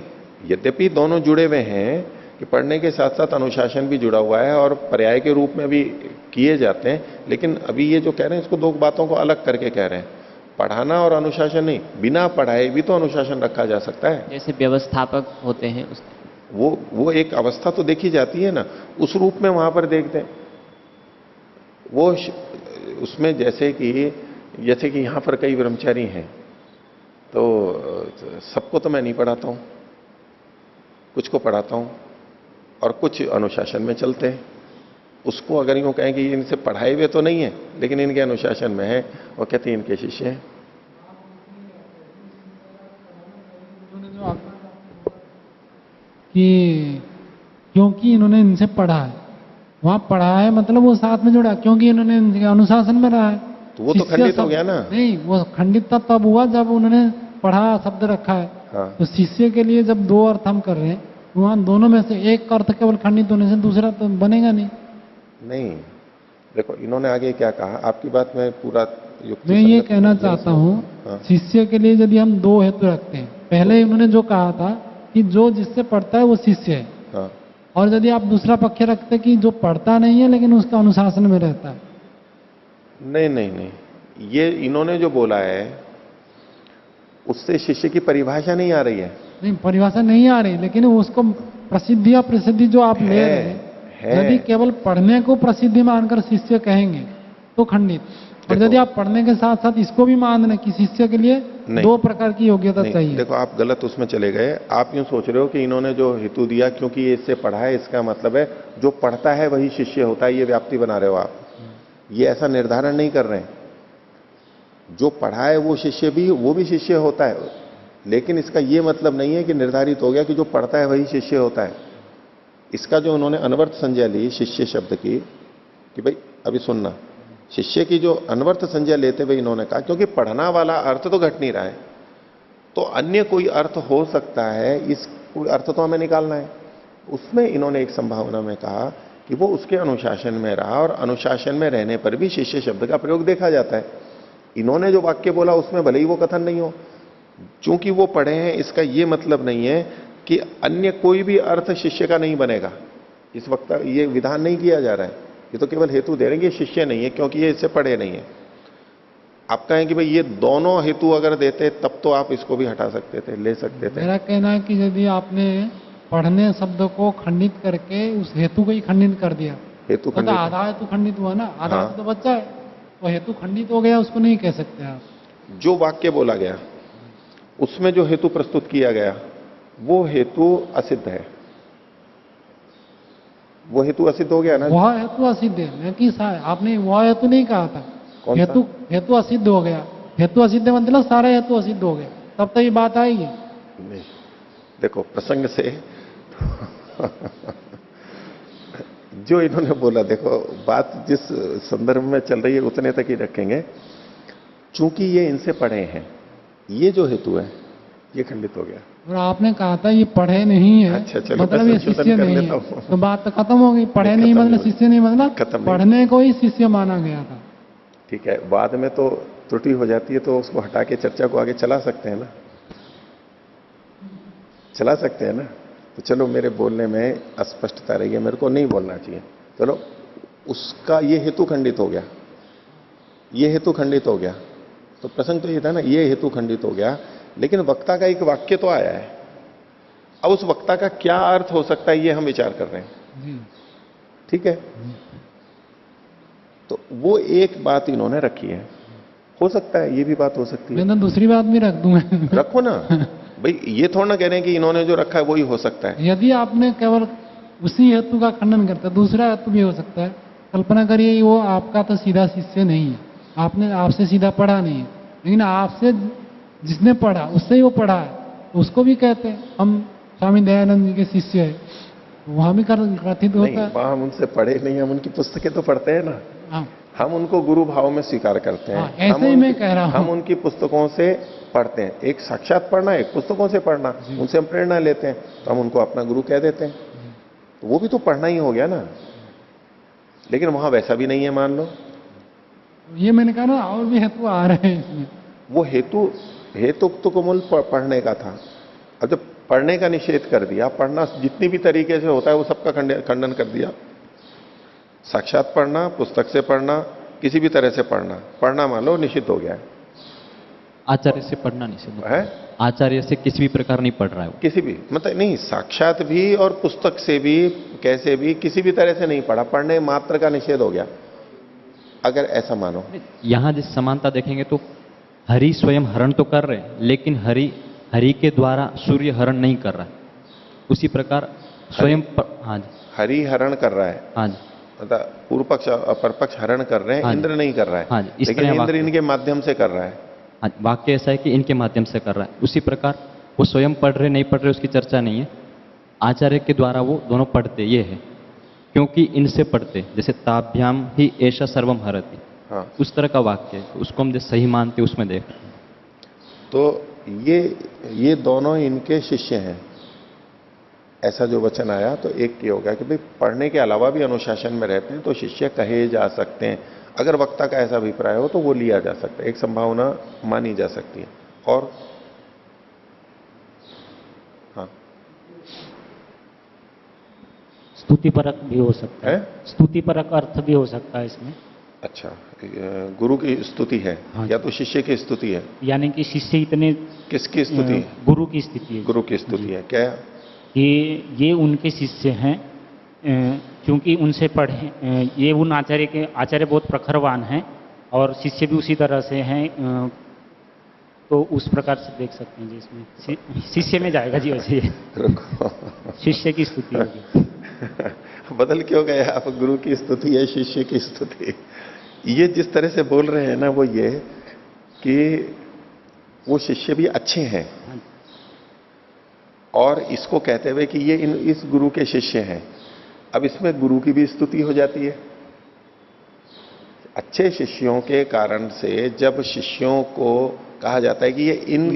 यद्यपि दोनों जुड़े हुए हैं कि पढ़ने के साथ साथ अनुशासन भी जुड़ा हुआ है और पर्याय के रूप में भी किए जाते हैं, लेकिन अभी ये जो कह रहे हैं इसको दो बातों को अलग करके कह रहे हैं। पढ़ाना और अनुशासन नहीं, बिना पढ़ाए भी तो अनुशासन रखा जा सकता है। जैसे व्यवस्थापक होते हैं उस वो एक अवस्था तो देखी जाती है ना, उस रूप में वहां पर देखते हैं। उसमें जैसे कि यहां पर कई ब्रह्मचारी हैं, तो सबको तो मैं नहीं पढ़ाता हूं, कुछ को पढ़ाता हूं और कुछ अनुशासन में चलते हैं। उसको अगर यूं कहें कि ये इनसे पढ़ाए हुए तो नहीं है लेकिन इनके अनुशासन में है, वो कहते हैं इनके शिष्य हैं। कि क्योंकि इन्होंने इनसे पढ़ा है, वहां पढ़ा है मतलब वो साथ में जुड़ा, क्योंकि इन्होंने इनके अनुशासन में रहा है। तो वो तो शिष्य खंडित हो सब- गया ना। नहीं, वो खंडित तब हुआ जब उन्होंने पढ़ा शब्द रखा है। हाँ। तो शिष्य के लिए जब दो अर्थ हम कर रहे हैं, वहां दोनों में से एक अर्थ केवल खंडित होने से दूसरा तो बनेगा नहीं। नहीं, देखो इन्होंने आगे क्या कहा, आपकी बात में पूरा युक्ति मैं ये संगत कहना नहीं चाहता समझ- हूँ, हाँ। शिष्य के लिए यदि हम दो हेतु रखते हैं, पहले उन्होंने जो कहा था कि जो जिससे पढ़ता है वो शिष्य है, हाँ। और यदि आप दूसरा पक्ष रखते कि जो पढ़ता नहीं है लेकिन उसका अनुशासन में रहता है। नहीं नहीं नहीं, ये इन्होंने जो बोला है उससे शिष्य की परिभाषा नहीं आ रही है। नहीं, परिभाषा नहीं आ रही, लेकिन उसको प्रसिद्धि या प्रसिद्धि जो आप ले रहे हैं, है। यदि केवल पढ़ने को प्रसिद्धि मानकर शिष्य कहेंगे तो खंडित, और देखो। यदि आप पढ़ने के साथ साथ इसको भी मान लें कि शिष्य के लिए नहीं। दो प्रकार की योग्यता नहीं, चाहिए। देखो आप गलत उसमें चले गए। आप यूं सोच रहे हो कि इन्होंने जो हेतु दिया क्योंकि ये इससे पढ़ा है, इसका मतलब है जो पढ़ता है वही शिष्य होता है, ये व्याप्ति बना रहे हो आप। ये ऐसा निर्धारण नहीं कर रहे हैं। जो पढ़ा है वो भी शिष्य होता है, लेकिन इसका ये मतलब नहीं है कि निर्धारित हो गया कि जो पढ़ता है वही शिष्य होता है। इसका जो उन्होंने अनवर्थ संज्ञा ली शिष्य शब्द की, कि भाई अभी सुनना, शिष्य की जो अनवर्थ संज्ञा लेते हुए इन्होंने कहा क्योंकि पढ़ना वाला अर्थ तो घट नहीं रहा है, तो अन्य कोई अर्थ हो सकता है, इस कोई अर्थ तो हमें निकालना है। उसमें इन्होंने एक संभावना में कहा कि वो उसके अनुशासन में रहा और अनुशासन में रहने पर भी शिष्य शब्द का प्रयोग देखा जाता है। इन्होंने जो वाक्य बोला उसमें भले ही वो कथन नहीं हो, चूंकि वो पढ़े हैं इसका ये मतलब नहीं है कि अन्य कोई भी अर्थ शिष्य का नहीं बनेगा। इस वक्त ये विधान नहीं किया जा रहा है, ये तो केवल हेतु दे रहे हैं कि शिष्य नहीं है क्योंकि ये इससे पढ़े नहीं है। आप कहें कि भाई ये दोनों हेतु अगर देते तब तो आप इसको भी हटा सकते थे, ले सकते थे। मेरा कहना है कि यदि आपने पढ़ने शब्द को खंडित करके उस हेतु को ही खंडित कर दिया, हेतु तो खंडित, आधा हेतु खंडित हुआ ना, आधा हाँ। हेतु तो बच्चा है, तो हेतु खंडित हो गया, उसको नहीं कह सकते आप। जो वाक्य बोला गया उसमें जो हेतु प्रस्तुत किया गया वो हेतु असिद्ध है, वो हेतु असिद्ध हो गया ना। वह हेतु असिद्ध है, मैं कि आपने वह हेतु नहीं कहा था। कौन सा? हेतु असिद्ध हो गया। हेतु असिद्ध मतलब सारे हेतु असिद्ध हो गए, तब तो ये बात आएगी। नहीं, देखो प्रसंग से जो इन्होंने बोला, देखो बात जिस संदर्भ में चल रही है उतने तक ही रखेंगे। चूंकि ये इनसे पढ़े हैं, ये जो हेतु है ये खंडित हो गया। और आपने कहा था ये पढ़े नहीं है, अच्छा, चलो, मतलब मैं ये संशोधन शिष्य कर नहीं लेता है, हूं। तो बात तो खत्म हो गई। पढ़े नहीं, नहीं खत्म मतलब नहीं शिष्य नहीं, मतलब खत्म नहीं। पढ़ने को ही शिष्य माना गया था। ठीक है, बाद में तो त्रुटि हो जाती है तो उसको हटा के चर्चा को आगे चला सकते हैं ना, चला सकते हैं ना। तो चलो मेरे बोलने में अस्पष्टता रही है, मेरे को नहीं बोलना चाहिए, चलो उसका ये हेतु खंडित हो गया, ये हेतु खंडित हो गया। तो प्रसंग तो ये था ना, ये हेतु खंडित हो गया, लेकिन वक्ता का एक वाक्य तो आया है। अब उस वक्ता का क्या अर्थ हो सकता है ये हम विचार कर रहे हैं, जी। ठीक है। तो वो एक बात इन्होंने रखी है, हो सकता है ये भी बात हो सकती है। मैं तो दूसरी बात भी रख दूंगा। रखो ना भाई, ये थोड़ा ना कह रहे हैं कि इन्होंने जो रखा है वही हो सकता है। यदि आपने केवल उसी हेतु का खंडन करता, दूसरा हेतु भी हो सकता है। कल्पना करिए वो आपका तो सीधा शिष्य नहीं है, आपने आपसे सीधा पढ़ा नहीं है, लेकिन आपसे जिसने पढ़ा उससे ही वो पढ़ा है, तो उसको भी कहते हैं हम स्वामी दयानंद जी के शिष्य है, वहां भी कथित होता नहीं, है। वहां हम उनसे पढ़े नहीं, हम उनकी पुस्तकें तो पढ़ते हैं ना, हाँ, हम उनको गुरु भाव में स्वीकार करते हैं। हाँ, ऐसे ही मैं कह रहा हूं। हम उनकी पुस्तकों से पढ़ते हैं, एक साक्षात पढ़ना, एक पुस्तकों से पढ़ना, उनसे हम प्रेरणा लेते हैं, तो हम उनको अपना गुरु कह देते हैं। तो वो भी तो पढ़ना ही हो गया ना, लेकिन वहां वैसा भी नहीं है, मान लो। ये मैंने कहा ना, और भी हेतु आ रहे हैं इसमें। वो हेतु तो मूल पढ़ने का था। अब जब पढ़ने का निषेध कर दिया, पढ़ना जितनी भी तरीके से होता है वो सबका खंडन कर दिया। साक्षात पढ़ना, पुस्तक से पढ़ना, किसी भी तरह से पढ़ना मान लो निषिद्ध हो गया है। आचार्य से पढ़ना नहीं से है आचार्य से किसी भी प्रकार नहीं पढ़ रहा है वो। किसी भी मतलब नहीं, साक्षात भी और पुस्तक से भी कैसे भी किसी भी तरह से नहीं पढ़ा, पढ़ने मात्र का निषेध हो गया अगर ऐसा मानो। यहाँ जिस समानता देखेंगे तो हरि स्वयं हरण तो कर रहे हैं, लेकिन हरि के द्वारा सूर्य हरण नहीं कर रहा है। उसी प्रकार स्वयं हाँ जी, हरि हरण कर रहा है, हाँ जी, मतलब पूर्व पक्ष अपर पक्ष हरण कर रहे हैं, हाँ जी। इंद्र नहीं कर रहा है। हाँ जी, इस लेकिन तरह इंद्र वाक्य- इनके माध्यम से कर रहा है। हाँ जी, वाक्य ऐसा है कि इनके माध्यम से कर रहा है। उसी प्रकार वो स्वयं पढ़ रहे नहीं पढ़ रहे उसकी चर्चा नहीं है, आचार्य के द्वारा वो दोनों पढ़ते ये है, क्योंकि इनसे पढ़ते जैसे ताभ्याम ही ऐसा सर्वम हरति, हाँ उस तरह का वाक्य है, उसको हम जो सही मानते उसमें देख रहे हैं। तो ये दोनों इनके शिष्य हैं, ऐसा जो वचन आया तो एक ये हो गया कि भाई पढ़ने के अलावा भी अनुशासन में रहते हैं तो शिष्य कहे जा सकते हैं। अगर वक्ता का ऐसा अभिप्राय हो तो वो लिया जा सकता है, एक संभावना मानी जा सकती है। और हाँ स्तुतिपरक भी हो सकता है, है? स्तुतिपरक अर्थ भी हो सकता है इसमें। अच्छा, गुरु की स्तुति है हाँ। या तो शिष्य की स्तुति है? यानी कि शिष्य इतने किसकी स्तुति है? गुरु की स्थिति है गुरु की स्तुति है क्या? ये उनके शिष्य हैं, क्योंकि उनसे पढ़े, ये उन आचार्य बहुत प्रखरवान हैं और शिष्य भी उसी तरह से हैं, तो उस प्रकार से देख सकते हैं जी। इसमें शिष्य में जाएगा जी वैसे ये रुको शिष्य की स्तुति होगी। बदल क्यों गए आप? गुरु की स्तुति है, शिष्य की स्तुति। ये जिस तरह से बोल रहे हैं ना वो ये कि वो शिष्य भी अच्छे हैं और इसको कहते हुए कि ये इस गुरु के शिष्य हैं। अब इसमें गुरु की भी स्तुति हो जाती है। अच्छे शिष्यों के कारण से जब शिष्यों को कहा जाता है कि ये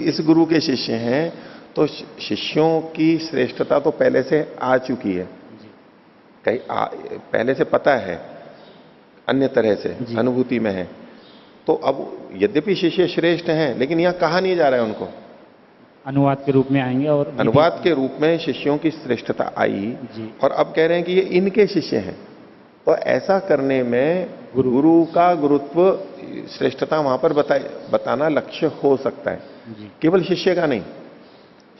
इस गुरु के शिष्य हैं, तो शिष्यों की श्रेष्ठता तो पहले से आ चुकी है, कहीं पहले से पता है, अन्य तरह से अनुभूति में है। तो अब यद्यपि शिष्य श्रेष्ठ हैं, लेकिन यहां कहा नहीं जा रहा है उनको, अनुवाद के रूप में आएंगे और अनुवाद के रूप में शिष्यों की श्रेष्ठता आई जी। और अब कह रहे हैं कि ये इनके शिष्य हैं। तो ऐसा करने में गुरु का गुरुत्व, श्रेष्ठता वहां पर बताना लक्ष्य हो सकता है, जी। केवल शिष्य का नहीं।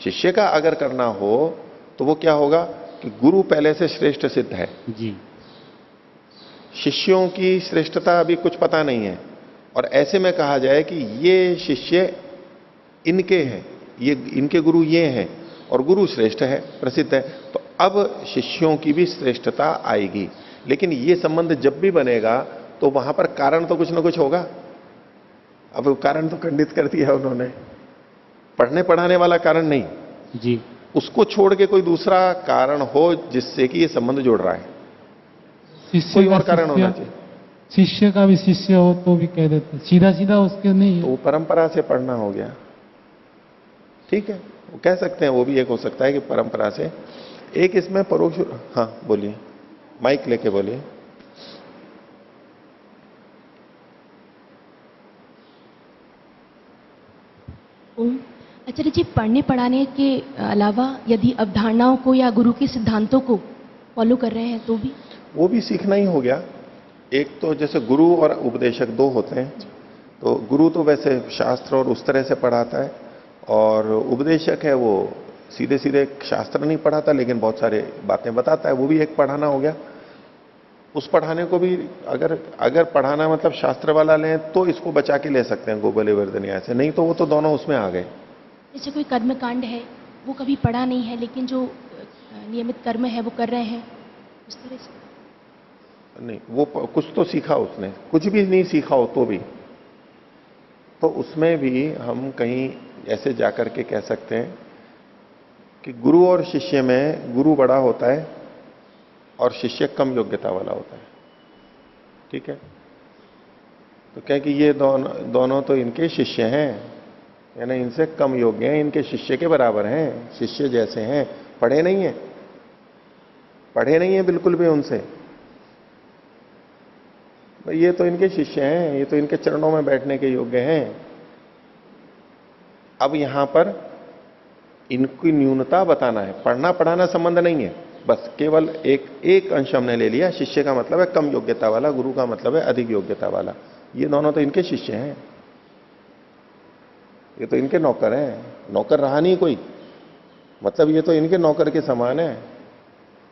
शिष्य का अगर करना हो तो वो क्या होगा कि गुरु पहले से श्रेष्ठ सिद्ध है, जी शिष्यों की श्रेष्ठता अभी कुछ पता नहीं है, और ऐसे में कहा जाए कि ये शिष्य इनके हैं, ये इनके गुरु ये हैं और गुरु श्रेष्ठ है, प्रसिद्ध है, तो अब शिष्यों की भी श्रेष्ठता आएगी। लेकिन ये संबंध जब भी बनेगा तो वहां पर कारण तो कुछ ना कुछ होगा। अब वो कारण तो खंडित कर दिया उन्होंने, पढ़ने पढ़ाने वाला कारण नहीं, जी। उसको छोड़ के कोई दूसरा कारण हो जिससे कि ये संबंध जोड़ रहा है, शिष्य कोई का और कारण होना शिष्य, चाहिए। शिष्य का भी शिष्य हो तो भी कह देते, सीधा सीधा उसके नहीं तो है। वो परंपरा से पढ़ना हो गया, ठीक है, वो कह सकते हैं, वो भी एक हो सकता है कि परंपरा से। एक इसमें परोक्ष, हाँ बोलिए, माइक लेके बोलिए। आचार्य जी, पढ़ने पढ़ाने के अलावा यदि अवधारणाओं को या गुरु के सिद्धांतों को फॉलो कर रहे हैं तो भी वो भी सीखना ही हो गया। एक तो जैसे गुरु और उपदेशक दो होते हैं, तो गुरु तो वैसे शास्त्र और उस तरह से पढ़ाता है, और उपदेशक है वो सीधे सीधे शास्त्र नहीं पढ़ाता लेकिन बहुत सारे बातें बताता है, वो भी एक पढ़ाना हो गया। उस पढ़ाने को भी अगर पढ़ाना मतलब शास्त्र वाला लें तो इसको बचा के ले सकते हैं गोबले वर्धनिया से, नहीं तो वो तो दोनों उसमें आ गए। जैसे कोई कर्मकांड है वो कभी पढ़ा नहीं है लेकिन जो नियमित कर्म है वो कर रहे हैं, उस तरह से नहीं, वो कुछ तो सीखा उसने, कुछ भी नहीं सीखा हो तो भी, तो उसमें भी हम कहीं ऐसे जाकर के कह सकते हैं कि गुरु और शिष्य में गुरु बड़ा होता है और शिष्य कम योग्यता वाला होता है, ठीक है। तो क्या कि ये दोनों तो इनके शिष्य हैं, यानी इनसे कम योग्य हैं, इनके शिष्य के बराबर हैं, शिष्य जैसे हैं, पढ़े नहीं है बिल्कुल भी उनसे। तो ये तो इनके शिष्य हैं, ये तो इनके चरणों में बैठने के योग्य हैं। अब यहां पर इनकी न्यूनता बताना है, पढ़ना पढ़ाना संबंध नहीं है, बस केवल एक अंश हमने ले लिया। शिष्य का मतलब है कम योग्यता वाला, गुरु का मतलब है अधिक योग्यता वाला। ये दोनों तो इनके शिष्य हैं। ये तो इनके नौकर हैं, नौकर रहा नहीं कोई, मतलब ये तो इनके नौकर के समान है।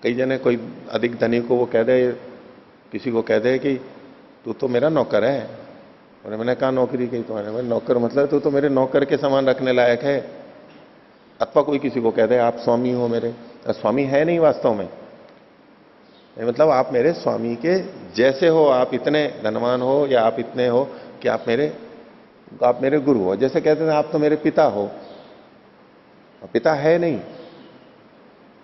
कई जने कोई अधिक धनी को वो कह दे, किसी को कह दे कि तू तो मेरा नौकर है, और मैंने कहा नौकरी की तुम्हारे, मैं नौकर मतलब तू तो मेरे नौकर के समान रखने लायक है। अथवा कोई किसी को कह दे आप स्वामी हो मेरे, स्वामी है नहीं वास्तव में, मतलब आप मेरे स्वामी के जैसे हो, आप इतने धनवान हो या आप इतने हो कि आप मेरे गुरु हो। जैसे कहते थे आप तो मेरे पिता हो, पिता है नहीं,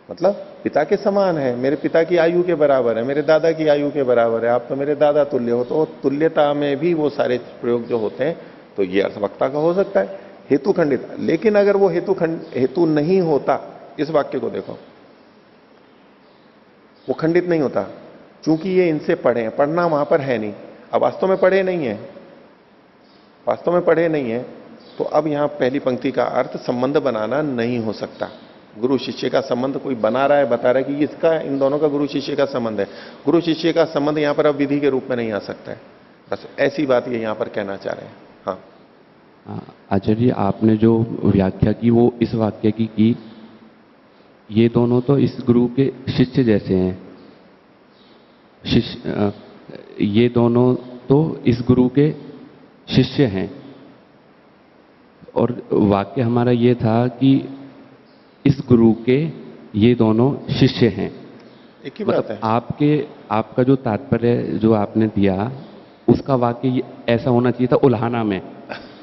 मतलब पिता के समान है, मेरे पिता की आयु के बराबर है, मेरे दादा की आयु के बराबर है, आप तो मेरे दादा तुल्य हो। तो तुल्यता में भी वो सारे प्रयोग जो होते हैं, तो ये अर्थवक्ता का हो सकता है, हेतु खंडित। लेकिन अगर वो हेतु नहीं होता, इस वाक्य को देखो, वो खंडित नहीं होता, चूंकि ये इनसे पढ़े, पढ़ना वहां पर है नहीं, अब वास्तव में पढ़े नहीं है, वास्तव में पढ़े नहीं है, तो अब यहां पहली पंक्ति का अर्थ संबंध बनाना नहीं हो सकता। गुरु शिष्य का संबंध कोई बना रहा है, बता रहा है कि इसका, इन दोनों का गुरु शिष्य का संबंध है, गुरु शिष्य का संबंध यहां पर अब विधि के रूप में नहीं आ सकता है। बस ऐसी बात ये यहां पर कहना चाह रहे हैं। हाँ आचार्य जी, आपने जो व्याख्या की वो इस वाक्य की ये दोनों तो इस गुरु के शिष्य जैसे हैं, ये दोनों तो इस गुरु के शिष्य हैं, और वाक्य हमारा ये था कि इस गुरु के ये दोनों शिष्य हैं। एक ही बात है। आपका जो तात्पर्य जो आपने दिया, उसका वाक्य ऐसा होना चाहिए था उल्हाना में।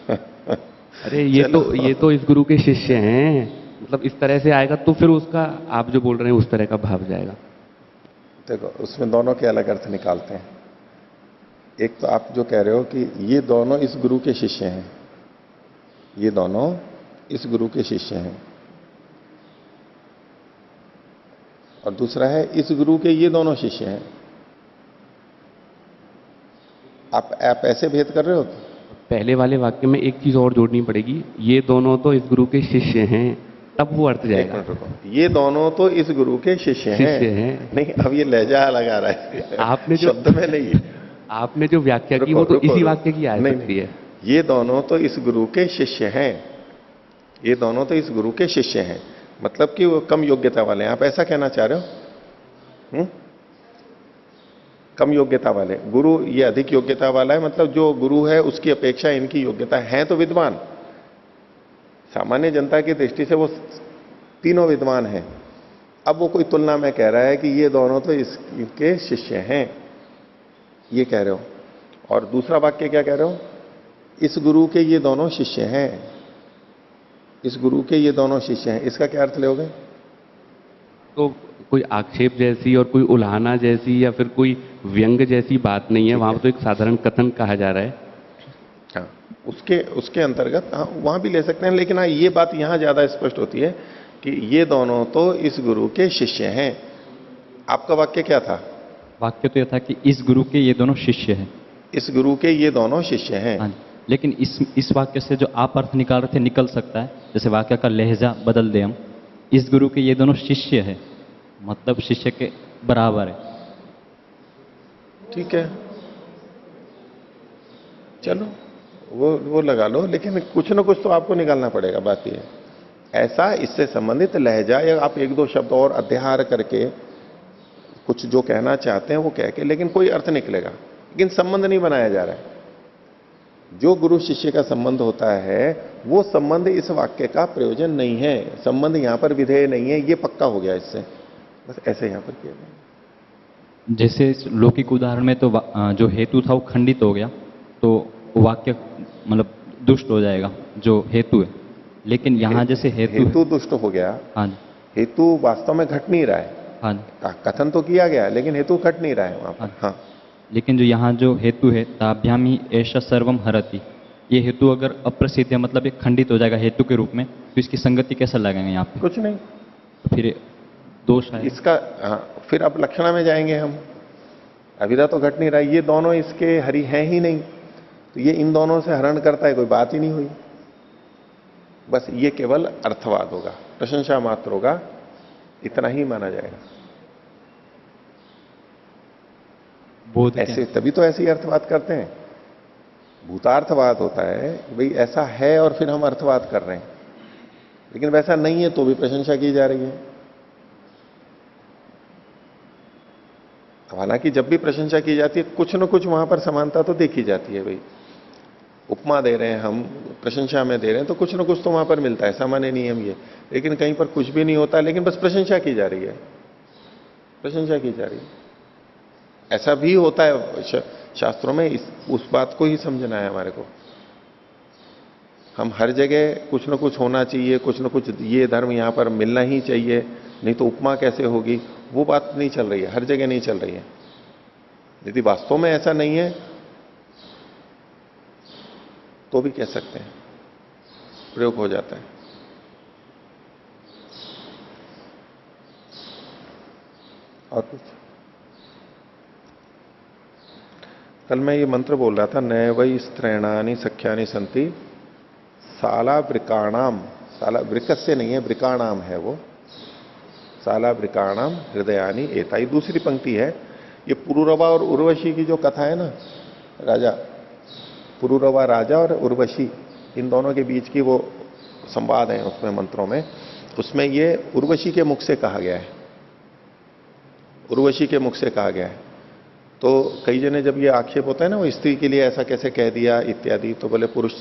अरे ये तो इस गुरु के शिष्य हैं, मतलब इस तरह से आएगा तो फिर उसका आप जो बोल रहे हैं उस तरह का भाव जाएगा। देखो उसमें दोनों के अलग अर्थ निकालते हैं। एक तो आप जो कह रहे हो कि ये दोनों इस गुरु के शिष्य हैं, ये दोनों इस गुरु के शिष्य हैं, और दूसरा है इस गुरु के ये दोनों शिष्य हैं। आप ऐसे भेद कर रहे हो। पहले वाले वाक्य में एक चीज और जोड़नी पड़ेगी, ये दोनों तो इस गुरु के शिष्य हैं, तब वो अर्थ जाएगा। ये दोनों तो इस गुरु के शिष्य हैं। नहीं, अब ये लहजा लगा रहा है, आपने शब्द में नहीं, आपने जो व्याख्या की वो तो इसी वाक्य की आ सकती है। ये दोनों तो इस गुरु के शिष्य हैं, ये दोनों तो इस गुरु के शिष्य हैं, मतलब कि वो कम योग्यता वाले हैं, आप ऐसा कहना चाह रहे हो। कम योग्यता वाले, गुरु ये अधिक योग्यता वाला है, मतलब जो गुरु है उसकी अपेक्षा इनकी योग्यता है तो विद्वान, सामान्य जनता की दृष्टि से वो तीनों विद्वान हैं। अब वो कोई तुलना में कह रहा है कि ये दोनों तो इसके शिष्य हैं, ये कह रहे हो। और दूसरा वाक्य क्या कह रहे हो, इस गुरु के ये दोनों शिष्य हैं, इस गुरु के ये दोनों शिष्य हैं, इसका क्या अर्थ लोगे? तो कोई आक्षेप जैसी और कोई उल्हाना जैसी या फिर कोई व्यंग जैसी बात नहीं है, वहां पर तो एक साधारण कथन कहा जा रहा है। हाँ, उसके अंतर्गत हाँ वहां भी ले सकते हैं, लेकिन हाँ ये बात यहां ज्यादा स्पष्ट होती है कि ये दोनों तो इस गुरु के शिष्य हैं। आपका वाक्य क्या था? वाक्य तो यह था कि इस गुरु के ये दोनों शिष्य हैं, इस गुरु के ये दोनों शिष्य हैं। हाँ, लेकिन इस वाक्य से जो आप अर्थ निकाल रहे थे निकल सकता है, जैसे वाक्य का लहजा बदल दे हम, इस गुरु के ये दोनों शिष्य है, मतलब शिष्य के बराबर है। ठीक है, चलो वो लगा लो, लेकिन कुछ ना कुछ तो आपको निकालना पड़ेगा। बात ये ऐसा इससे संबंधित लहजा, या आप एक दो शब्द और अध्याहार करके कुछ जो कहना चाहते हैं वो कह के, लेकिन कोई अर्थ निकलेगा, लेकिन संबंध नहीं बनाया जा रहा है। जो गुरु शिष्य का संबंध होता है वो संबंध इस वाक्य का प्रयोजन नहीं है, संबंध यहां पर विधेय नहीं है, ये पक्का हो गया इससे। बस ऐसे यहां पर किया गया। जैसे लौकिक उदाहरण में तो जो हेतु था वो खंडित हो गया, तो वाक्य मतलब दुष्ट हो जाएगा जो हेतु है। लेकिन यहाँ जैसे हेतु दुष्ट हो गया। हाँ, हेतु वास्तव में घट नहीं रहा है। हाँ, कथन तो किया गया लेकिन हेतु घट नहीं रहा है वहां पर। हाँ, लेकिन जो यहाँ जो हेतु है, ताभ्याम ही ऐसा सर्वम हरति, ये हेतु अगर अप्रसिद्ध है, मतलब एक खंडित हो जाएगा हेतु के रूप में, तो इसकी संगति कैसा लगेगा यहाँ पे? कुछ नहीं, तो फिर दोष है इसका। हाँ, फिर अब लक्षणा में जाएंगे हम। अविदा तो घट नहीं रहा, ये दोनों इसके हरि हैं ही नहीं, तो ये इन दोनों से हरण करता है, कोई बात ही नहीं हुई। बस ये केवल अर्थवाद होगा, प्रशंसा मात्र होगा, इतना ही माना जाएगा। बोध ऐसे तभी तो ऐसी अर्थवाद करते हैं। भूतार्थवाद होता है भाई ऐसा है और फिर हम अर्थवाद कर रहे हैं, लेकिन वैसा नहीं है तो भी प्रशंसा की जा रही है। हालांकि जब भी प्रशंसा की जाती है कुछ न कुछ वहां पर समानता तो देखी जाती है। भाई उपमा दे रहे हैं हम, प्रशंसा में दे रहे हैं तो कुछ न कुछ तो वहां पर मिलता है, सामान्य नियम ये। लेकिन कहीं पर कुछ भी नहीं होता, लेकिन बस प्रशंसा की जा रही है, प्रशंसा की जा रही है। ऐसा भी होता है शास्त्रों में, उस बात को ही समझना है हमारे को। हम हर जगह कुछ न कुछ होना चाहिए, कुछ न कुछ ये धर्म यहां पर मिलना ही चाहिए, नहीं तो उपमा कैसे होगी, वो बात नहीं चल रही है, हर जगह नहीं चल रही है। यदि वास्तव में ऐसा नहीं है तो भी कह सकते हैं, प्रयोग हो जाता है। और कुछ? कल मैं ये मंत्र बोल रहा था, नय वै स्त्रैणानि सख्यानि संति साला वृकाणाम, साला वृकस से नहीं है, वृकाणाम है वो, साला वृकाणाम हृदयानि एता। ये दूसरी पंक्ति है। ये पुरुरवा और उर्वशी की जो कथा है ना, राजा पुरुरवा राजा और उर्वशी, इन दोनों के बीच की वो संवाद है उसमें मंत्रों में, उसमें ये उर्वशी के मुख से कहा गया है, उर्वशी के मुख से कहा गया है। तो कई जने जब ये आक्षेप होता है ना, वो स्त्री के लिए ऐसा कैसे कह दिया इत्यादि, तो बोले पुरुष,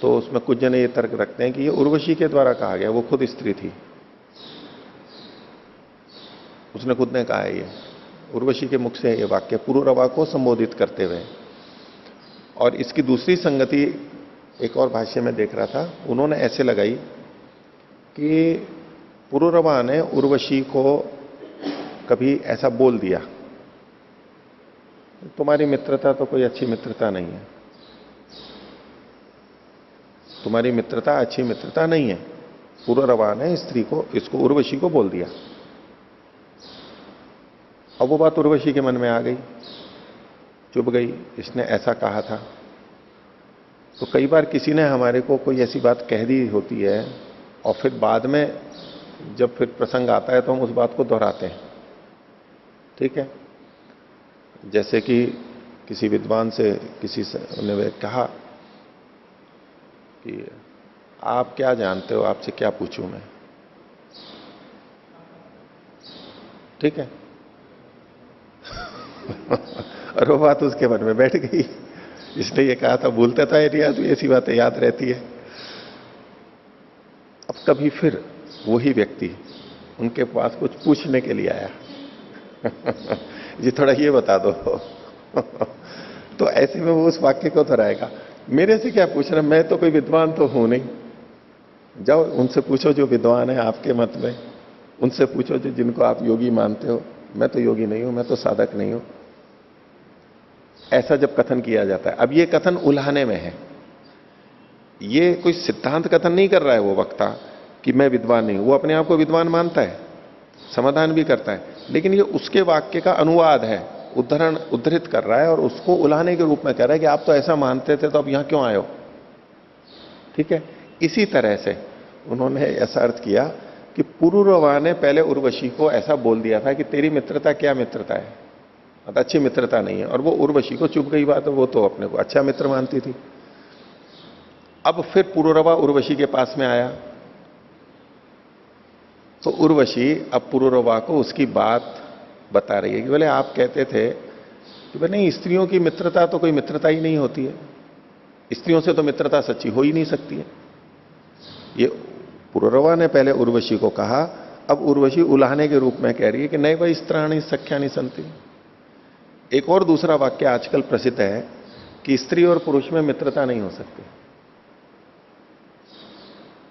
तो उसमें कुछ जने ये तर्क रखते हैं कि ये उर्वशी के द्वारा कहा गया, वो खुद स्त्री थी, उसने खुद ने कहा है, ये उर्वशी के मुख से ये वाक्य पुरुरवा को संबोधित करते हुए। और इसकी दूसरी संगति एक और भाष्य में देख रहा था, उन्होंने ऐसे लगाई कि पुरुरवा ने उर्वशी को कभी ऐसा बोल दिया, तुम्हारी मित्रता तो कोई अच्छी मित्रता नहीं है, तुम्हारी मित्रता अच्छी मित्रता नहीं है। पुरुरवा ने स्त्री को, इसको उर्वशी को बोल दिया। अब वो बात उर्वशी के मन में आ गई, चुभ गई, इसने ऐसा कहा था। तो कई बार किसी ने हमारे को कोई ऐसी बात कह दी होती है और फिर बाद में जब फिर प्रसंग आता है तो हम उस बात को दोहराते हैं, ठीक है। जैसे कि किसी विद्वान से किसी ने कहा कि आप क्या जानते हो, आपसे क्या पूछूं मैं, ठीक है। और वो बात उसके मन में बैठ गई, इसने ये कहा था, भूलता था एरिया, तो ऐसी बातें याद रहती है। अब कभी फिर वही व्यक्ति उनके पास कुछ पूछने के लिए आया, जी थोड़ा ये बता दो। तो ऐसे में वो उस वाक्य को दोहराएगा, मेरे से क्या पूछ रहे, मैं तो कोई विद्वान तो हूं नहीं, जाओ उनसे पूछो जो विद्वान है आपके मत में, उनसे पूछो जो जिनको आप योगी मानते हो, मैं तो योगी नहीं हूं, मैं तो साधक नहीं हूं। ऐसा जब कथन किया जाता है, अब ये कथन उल्हाने में है, ये कोई सिद्धांत कथन नहीं कर रहा है वो वक्ता कि मैं विद्वान नहीं हूं, वो अपने आप को विद्वान मानता है, समाधान भी करता है, लेकिन ये उसके वाक्य का अनुवाद है, उद्धरण उद्धृत कर रहा है और उसको उल्हाने के रूप में कह रहा है कि आप तो ऐसा मानते थे तो अब यहां क्यों आए हो, ठीक है। इसी तरह से उन्होंने ऐसा अर्थ किया कि पुरुरवा ने पहले उर्वशी को ऐसा बोल दिया था कि तेरी मित्रता क्या मित्रता है, अच्छी मित्रता नहीं है, और वो उर्वशी को चुभ गई बात, वो तो अपने को अच्छा मित्र मानती थी। अब फिर पुरुरवा उर्वशी के पास में आया तो उर्वशी अब पुरुरवा को उसकी बात बता रही है कि बोले आप कहते थे कि भाई नहीं, स्त्रियों की मित्रता तो कोई मित्रता ही नहीं होती है, स्त्रियों से तो मित्रता सच्ची हो ही नहीं सकती है। ये पुरुरवा ने पहले उर्वशी को कहा, अब उर्वशी उल्हाने के रूप में कह रही है कि नहीं भाई स्त्राणी सख्यानी संति। एक और दूसरा वाक्य आजकल प्रसिद्ध है कि स्त्री और पुरुष में मित्रता नहीं हो सकती,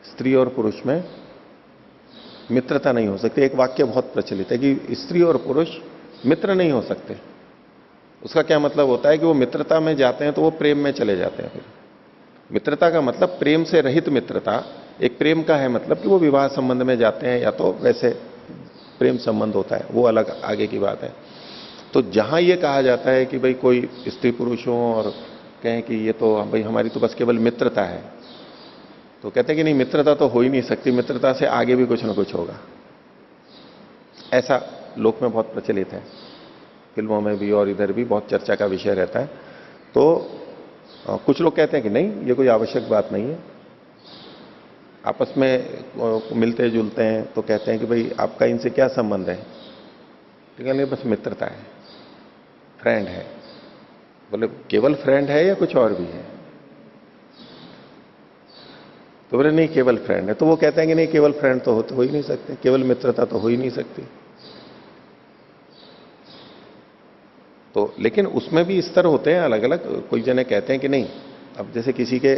स्त्री और पुरुष में मित्रता नहीं हो सकती। एक वाक्य बहुत प्रचलित है कि स्त्री और पुरुष मित्र नहीं हो सकते। उसका क्या मतलब होता है कि वो मित्रता में जाते हैं तो वो प्रेम में चले जाते हैं। फिर मित्रता का मतलब प्रेम से रहित मित्रता, एक प्रेम का है मतलब कि वो विवाह संबंध में जाते हैं या तो वैसे प्रेम संबंध होता है, वो अलग आगे की बात है। तो जहां ये कहा जाता है कि भाई कोई स्त्री पुरुष हो और कहें कि ये तो भाई हमारी तो बस केवल मित्रता है, तो कहते हैं कि नहीं, मित्रता तो हो ही नहीं सकती, मित्रता से आगे भी कुछ ना कुछ होगा। ऐसा लोक में बहुत प्रचलित है, फिल्मों में भी और इधर भी बहुत चर्चा का विषय रहता है। तो कुछ लोग कहते हैं कि नहीं, ये कोई आवश्यक बात नहीं है। आपस में मिलते जुलते हैं तो कहते हैं कि भाई आपका इनसे क्या संबंध है, तो कहते हैं बस मित्रता है, फ्रेंड है। बोले केवल फ्रेंड है या कुछ और भी है? तो बोले नहीं केवल फ्रेंड है। तो वो कहते हैं कि नहीं केवल फ्रेंड तो हो ही नहीं सकते, केवल मित्रता तो हो ही नहीं सकती। तो लेकिन उसमें भी स्तर होते हैं अलग अलग। कोई जने कहते हैं कि नहीं, अब जैसे किसी के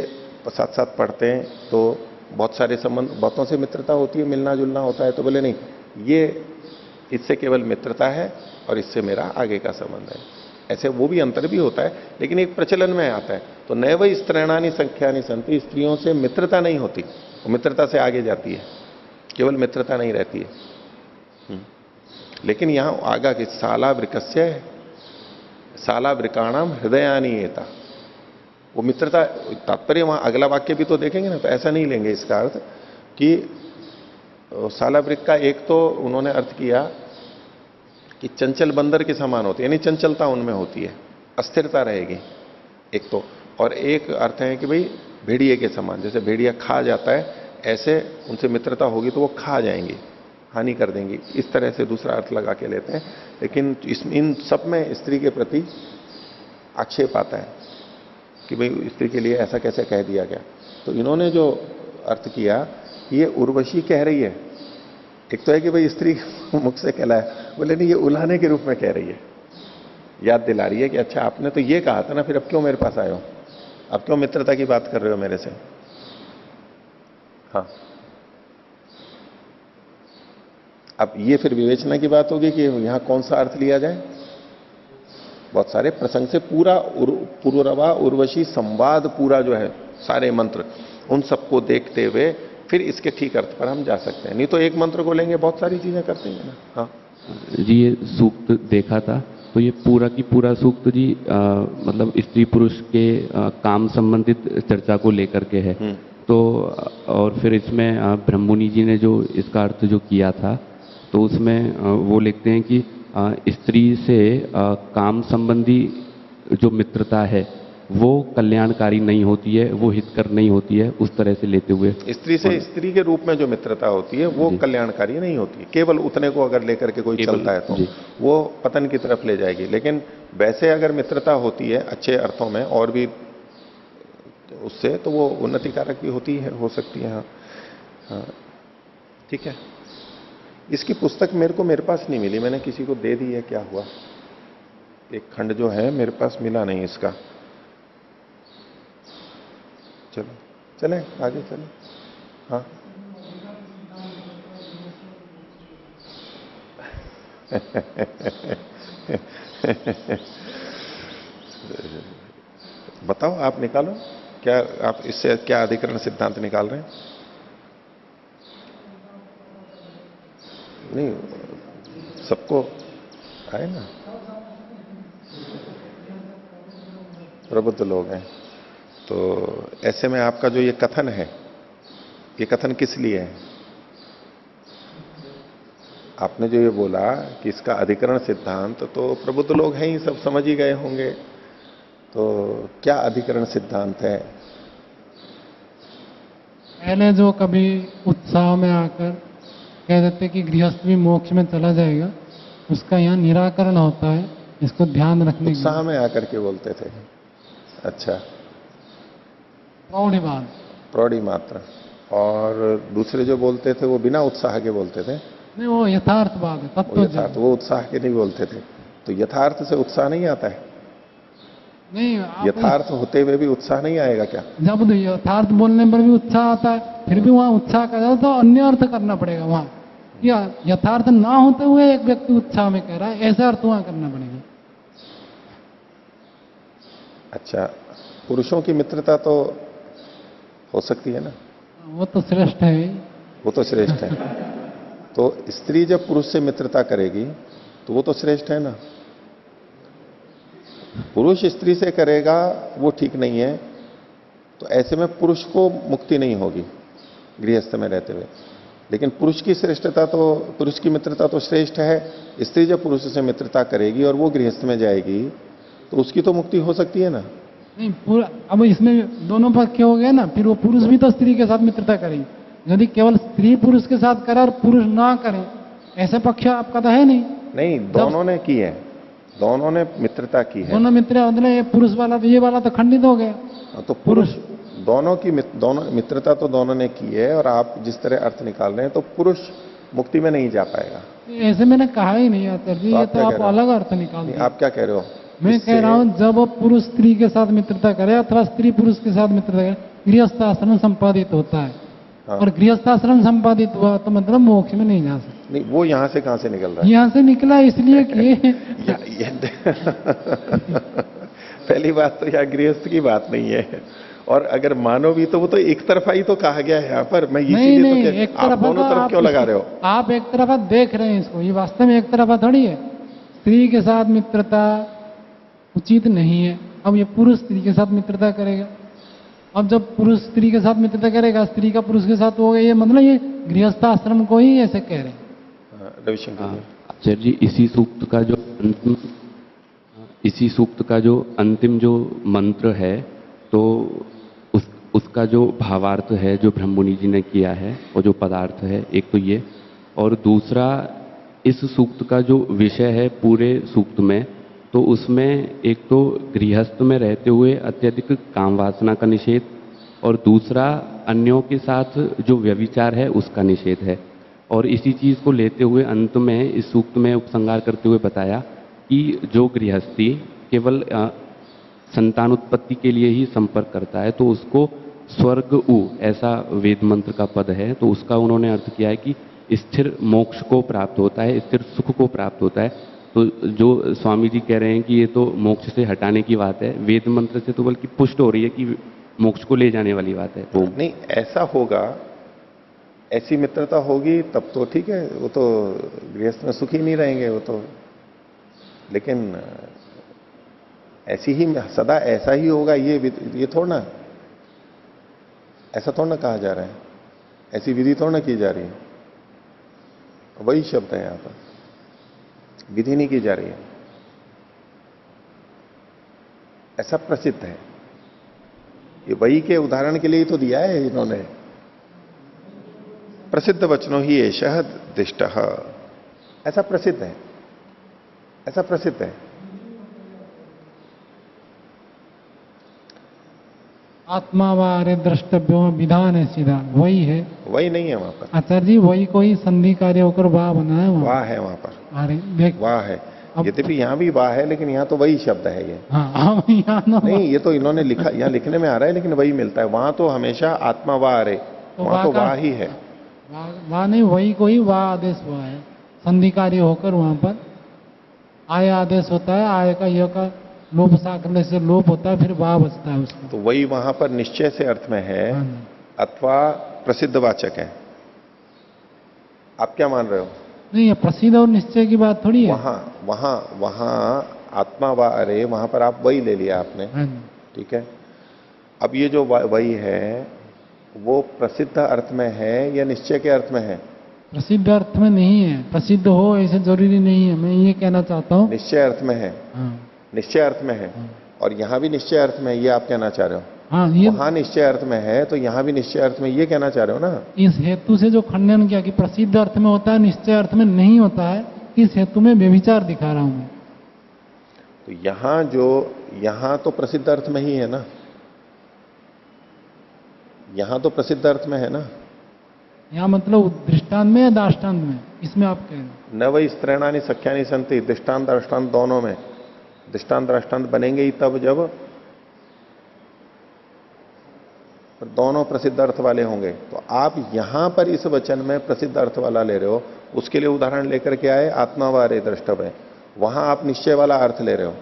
साथ साथ पढ़ते हैं तो बहुत सारे संबंध, बहुतों से मित्रता होती है, मिलना जुलना होता है, तो बोले नहीं ये इससे केवल मित्रता है और इससे मेरा आगे का संबंध है। ऐसे वो भी अंतर भी होता है, लेकिन एक प्रचलन में आता है। तो नैव स्त्रैणानि संख्यानि सन्ति, स्त्रियों से मित्रता नहीं होती, वो मित्रता से आगे जाती है, केवल मित्रता नहीं रहती है। लेकिन यहां आगा कि सालावृकस्य सालावृकाणाम हृदयानि एता, वो मित्रता तात्पर्य वहां अगला वाक्य भी तो देखेंगे ना, तो ऐसा नहीं लेंगे इसका अर्थ कि सालावृक का एक तो उन्होंने अर्थ किया कि चंचल बंदर के समान होती है, यानी चंचलता उनमें होती है, अस्थिरता रहेगी एक तो। और एक अर्थ है कि भाई भेड़िए के समान, जैसे भेड़िया खा जाता है ऐसे उनसे मित्रता होगी तो वो खा जाएंगी, हानि कर देंगी, इस तरह से दूसरा अर्थ लगा के लेते हैं। लेकिन इन सब में स्त्री के प्रति आक्षेप आता है कि भाई स्त्री के लिए ऐसा कैसे कह दिया गया। तो इन्होंने जो अर्थ किया, ये उर्वशी कह रही है। एक तो है कि भाई स्त्री मुख से कहला है, बोले नहीं ये उलाहने के रूप में कह रही है, याद दिला रही है कि अच्छा आपने तो ये कहा था ना, फिर अब क्यों मेरे पास आए हो, अब क्यों मित्रता की बात कर रहे हो मेरे से। हाँ, अब ये फिर विवेचना की बात होगी कि यहां कौन सा अर्थ लिया जाए। बहुत सारे प्रसंग से पूरा पुरुरवा उर्वशी संवाद पूरा जो है सारे मंत्र, उन सबको देखते हुए फिर इसके ठीक अर्थ पर हम जा सकते हैं। नहीं तो एक मंत्र को लेंगे बहुत सारी चीजें करते हैं ना। हाँ जी, ये सूक्त देखा था तो ये पूरा की पूरा सूक्त जी मतलब स्त्री पुरुष के काम संबंधित चर्चा को लेकर के है। तो और फिर इसमें ब्रह्ममुनि जी ने जो इसका अर्थ जो किया था, तो उसमें वो लिखते हैं कि स्त्री से काम संबंधी जो मित्रता है वो कल्याणकारी नहीं होती है, वो हितकर नहीं होती है, उस तरह से लेते हुए स्त्री से स्त्री के रूप में जो मित्रता होती है वो कल्याणकारी नहीं होती है। केवल उतने को अगर लेकर के कोई चलता है तो वो पतन की तरफ ले जाएगी। लेकिन वैसे अगर मित्रता होती है अच्छे अर्थों में और भी उससे, तो वो उन्नतिकारक भी होती है, हो सकती है। हाँ ठीक है। इसकी पुस्तक मेरे पास नहीं मिली, मैंने किसी को दे दी है, क्या हुआ, एक खंड जो है मेरे पास मिला नहीं इसका। चलो चले आगे चले। हाँ बताओ, आप निकालो क्या, आप इससे क्या अधिकरण सिद्धांत निकाल रहे हैं? नहीं सबको आए ना, प्रबुद्ध लोग हैं। तो ऐसे में आपका जो ये कथन है, ये कथन किस लिए है? आपने जो ये बोला कि इसका अधिकरण सिद्धांत, तो प्रबुद्ध लोग हैं ही, सब समझ ही गए होंगे। तो क्या अधिकरण सिद्धांत है? पहले जो कभी उत्साह में आकर कह देते कि गृहस्थ भी मोक्ष में चला जाएगा, उसका यहाँ निराकरण होता है, इसको ध्यान रखने की। उत्साह में आकर के बोलते थे? अच्छा, प्रौढ़ी बात, प्रौढ़ी मात्रा। और दूसरे जो बोलते थे वो बिना उत्साह के बोलते थे? नहीं, वो यथार्थ बात है, तत्व यथार्थ, वो उत्साह के नहीं बोलते थे। तो यथार्थ से उत्साह नहीं आता है? नहीं, यथार्थ होते हुए भी उत्साह नहीं आएगा क्या? जब यथार्थ बोलने पर भी उत्साह आता है, फिर भी वहां उत्साह का तो अन्य अर्थ करना पड़ेगा। वहां या यथार्थ ना होते हुए एक व्यक्ति उत्साह में कह रहा है, ऐसा अर्थ वहां करना पड़ेगा। अच्छा, पुरुषों की मित्रता तो हो सकती है ना? वो तो श्रेष्ठ है, वो तो श्रेष्ठ है। तो स्त्री जब पुरुष से मित्रता करेगी तो वो तो श्रेष्ठ है ना। पुरुष स्त्री से करेगा वो ठीक नहीं है, तो ऐसे में पुरुष को मुक्ति नहीं होगी गृहस्थ में रहते हुए। लेकिन पुरुष की श्रेष्ठता तो, पुरुष की मित्रता तो श्रेष्ठ है। स्त्री जब पुरुष से मित्रता करेगी और वो गृहस्थ में जाएगी तो उसकी तो मुक्ति हो सकती है ना। नहीं पूरा, अब इसमें दोनों पक्ष हो गए ना, फिर वो पुरुष भी तो स्त्री के साथ मित्रता करेगी। यदि केवल स्त्री पुरुष के साथ करे और पुरुष ना करे, ऐसे पक्ष आपका तो है नहीं। नहीं, दोनों ने की है, दोनों ने मित्रता की है। दोनों मित्र मतलब ये पुरुष वाला तो ये वाला तो खंडित हो गया। तो पुरुष दोनों की दोनों मित्रता तो दोनों ने की है, और आप जिस तरह अर्थ निकाल रहे हैं तो पुरुष मुक्ति में नहीं जा पाएगा। ऐसे मैंने कहा ही नहीं आचार्य जी, ये तो आप अलग अर्थ निकाल नहीं, दिए। आप क्या कह रहे हो? मैं कह रहा हूँ जब वो पुरुष स्त्री के साथ मित्रता करे अथवा स्त्री पुरुष के साथ मित्रता करे, गृहस्थ आश्रम संपादित होता है। हाँ। और गृहस्थ आश्रम संपादित हुआ तो मतलब मोक्ष में नहीं जा सकता। नहीं, वो यहां से कहां से निकल रहा है? यहाँ से निकला इसलिए कि पहली बात तो यहाँ गृहस्थ की बात नहीं है, और अगर मानो भी तो वो तो एक तरफा ही तो कहा गया है यहाँ पर। मैं नहीं नहीं, तो एक आप तरफा दोनों तरफ क्यों लगा रहे हो? आप एक तरफा देख रहे हैं इसको, ये वास्तव में एक तरफा थोड़ी है। स्त्री के साथ मित्रता उचित नहीं है। अब ये पुरुष स्त्री के साथ मित्रता करेगा, अब जब पुरुष स्त्री के साथ मित्रता करेगा, स्त्री का पुरुष के साथ हो गया, ये मतलब ये गृहस्थ आश्रम को ही ऐसे कह रहे हैं। रविशंकर जी। आचार्य जी, इसी सूक्त का जो अंतिम जो मंत्र है, तो उसका जो भावार्थ है जो ब्रह्ममुनि जी ने किया है, और जो पदार्थ है, एक तो ये, और दूसरा इस सूक्त का जो विषय है पूरे सूक्त में, तो उसमें एक तो गृहस्थ में रहते हुए अत्यधिक काम वासना का निषेध, और दूसरा अन्यों के साथ जो व्यभिचार है उसका निषेध है। और इसी चीज़ को लेते हुए अंत में इस सूक्त में उपसंहार करते हुए बताया कि जो गृहस्थी केवल संतान उत्पत्ति के लिए ही संपर्क करता है तो उसको स्वर्ग उ, ऐसा वेद मंत्र का पद है, तो उसका उन्होंने अर्थ किया है कि स्थिर मोक्ष को प्राप्त होता है, स्थिर सुख को प्राप्त होता है। तो जो स्वामी जी कह रहे हैं कि ये तो मोक्ष से हटाने की बात है, वेद मंत्र से तो बल्कि पुष्ट हो रही है कि मोक्ष को ले जाने वाली बात है। तो नहीं, ऐसा होगा, ऐसी मित्रता होगी तब तो ठीक है, वो तो गृहस्थ में सुखी नहीं रहेंगे वो तो। लेकिन ऐसी ही सदा ऐसा ही होगा, ये थोड़ा ना, ऐसा थोड़ा ना कहा जा रहा है, ऐसी विधि थोड़ा ना की जा रही है। वही शब्द है यहां पर, विधि नहीं की जा रही है, ऐसा प्रसिद्ध है। ये वही के उदाहरण के लिए ही तो दिया है इन्होंने, प्रसिद्ध वचनों ही एषः दिष्टः, ऐसा प्रसिद्ध है, ऐसा प्रसिद्ध है। आत्मा वारे द्रष्टव्यो विधान है, सीधा वही है, वही नहीं है वहां पर आचार्य जी। वही कोई संधि कार्य होकर वाह बना है, वाह है वहां पर, अरे देख वाह है। यद्यपि यहां भी वाह है, लेकिन यहां तो वही शब्द है ये। हाँ, यहाँ नहीं, ये तो इन्होंने लिखा, यहाँ लिखने में आ रहा है, लेकिन वही मिलता है। वहां तो हमेशा आत्मा वाह रे, वहां तो वाह ही है। वाह नहीं, वही कोई वाह आदेश हुआ है, संधि कार्य होकर वहां पर आय आदेश होता है, आय का यह का लोप साकर्य से लोप होता है, फिर वाह बचता है उसका। तो वही वहां पर निश्चय से अर्थ में है, अथवा प्रसिद्ध वाचक है। आप क्या मान रहे हो? नहीं, ये प्रसिद्ध और निश्चय की बात थोड़ी है। वहां आत्मा वा अरे, वहां पर आप वही ले लिया आपने, ठीक है। अब ये जो वही है वो प्रसिद्ध अर्थ में है या निश्चय के अर्थ में है? प्रसिद्ध अर्थ में नहीं है, प्रसिद्ध हो ऐसे जरूरी नहीं है, मैं ये कहना चाहता हूँ। निश्चय अर्थ में है, निश्चय अर्थ में है, और यहां भी निश्चय अर्थ में है, ये आप कहना चाह रहे हो? हाँ, ये वहां निश्चय अर्थ में है तो यहां भी निश्चय अर्थ में, ये कहना चाह रहे हो ना? इस हेतु से जो खंडन किया कि प्रसिद्ध अर्थ में होता है, निश्चय अर्थ में नहीं होता है, इस हेतु में व्यभिचार दिखा रहा हूं मैं। तो यहां तो प्रसिद्ध अर्थ में ही है ना, यहां तो प्रसिद्ध अर्थ में है ना। यहाँ मतलब दृष्टांत में या दाष्टान्त में, इसमें आप कह रहे हैं? न वही स्त्रैणानि सख्यानि संति, दृष्टांत दृष्टांत दोनों में। दृष्टांत दृष्टांत बनेंगे ही तब जब दोनों प्रसिद्ध अर्थ वाले होंगे। तो आप यहां पर इस वचन में प्रसिद्ध अर्थ वाला ले रहे हो, उसके लिए उदाहरण लेकर के आए आत्मा वारे द्रष्टव्य, वहां आप निश्चय वाला अर्थ ले रहे हो,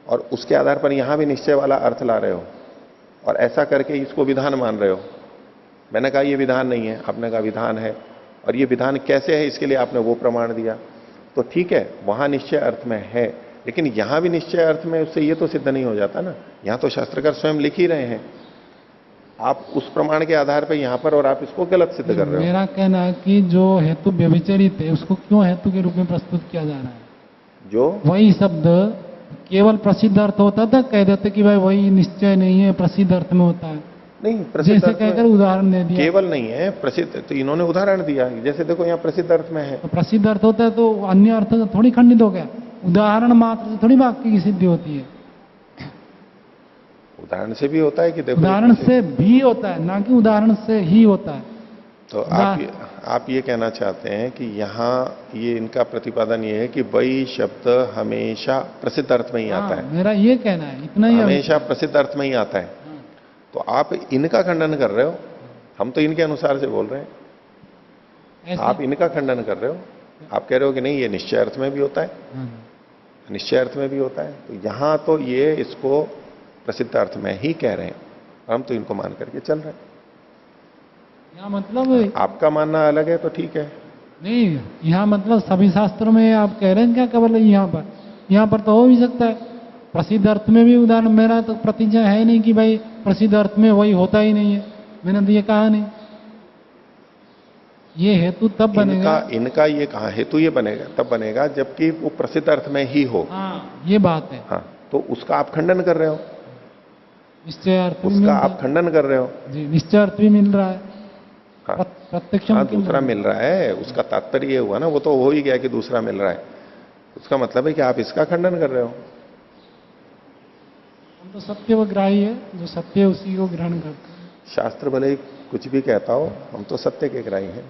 और उसके आधार पर यहां भी निश्चय वाला अर्थ ला रहे हो, और ऐसा करके इसको विधान मान रहे हो। मैंने कहा ये विधान नहीं है, आपने कहा विधान है, और ये विधान कैसे है इसके लिए आपने वो प्रमाण दिया। तो ठीक है, वहां निश्चय अर्थ में है, लेकिन यहां भी निश्चय अर्थ में, उससे ये तो सिद्ध नहीं हो जाता ना। यहां तो शास्त्रकार स्वयं लिख ही रहे हैं, आप उस प्रमाण के आधार पर यहां पर, और आप इसको गलत सिद्ध कर रहे हो। मेरा कहना है कि जो हेतु व्यभिचरित है उसको क्यों हेतु के रूप में प्रस्तुत किया जा रहा है? जो वही शब्द केवल प्रसिद्ध अर्थ होता था, कह देते कि भाई वही निश्चय नहीं है, प्रसिद्ध अर्थ में होता है, नहीं, प्रसिद्ध जैसे अर्थ में कहकर उदाहरण दे दिया। केवल नहीं है प्रसिद्ध, तो इन्होंने उदाहरण दिया, जैसे देखो यहाँ प्रसिद्ध अर्थ में है। तो प्रसिद्ध अर्थ होता है तो अन्य अर्थ से थोड़ी खंडित हो गया, उदाहरण मात्र से थोड़ी वाक्य की सिद्धि होती है। उदाहरण से भी होता है कि देखो, उदाहरण से भी होता है, ना कि उदाहरण से ही होता है। तो आप ये कहना चाहते हैं कि यहाँ ये इनका प्रतिपादन ये है कि वही शब्द हमेशा प्रसिद्ध अर्थ में ही आता है। मेरा ये कहना है, इतना ही हमेशा प्रसिद्ध अर्थ में ही आता है। तो आप इनका खंडन कर रहे हो, हम तो इनके अनुसार से बोल रहे हैं, ऐसे। आप इनका खंडन कर रहे हो। आप कह रहे हो कि नहीं, ये निश्चय अर्थ में भी होता है, निश्चय अर्थ में भी होता है। तो यहां तो ये इसको प्रसिद्ध अर्थ में ही कह रहे हैं, हम तो इनको मान करके चल रहे हैं। यहाँ मतलब आपका मानना अलग है तो ठीक है। नहीं, यहाँ मतलब सभी शास्त्रों में आप कह रहे हैं क्या, केवल यहाँ पर तो हो भी सकता है प्रसिद्ध अर्थ में भी उदाहरण। मेरा तो प्रतिज्ञा है नहीं कि भाई प्रसिद्ध अर्थ में वही होता ही नहीं है, मैंने तो ये कहा नहीं। ये हेतु तब बनेगा, इनका ये कहा हेतु ये बनेगा तब बनेगा जबकि वो प्रसिद्ध अर्थ में ही हो। हाँ, ये बात है। हाँ, तो उसका आप खंडन कर रहे हो, निश्चय अर्थ भी उसका आप खंडन कर रहे हो जी, निश्चय अर्थ भी मिल रहा है। हाँ, प्रत्यक्ष हाँ, दूसरा मिल रहा है। उसका तात्पर्य ये हुआ ना, वो तो हो ही गया कि दूसरा मिल रहा है। उसका मतलब है कि आप इसका खंडन कर रहे हो। हम तो सत्य व ग्राही है, जो सत्य है उसी को ग्रहण करते हैं। शास्त्र भले ही कुछ भी कहता हो, हम तो सत्य के ग्राही हैं।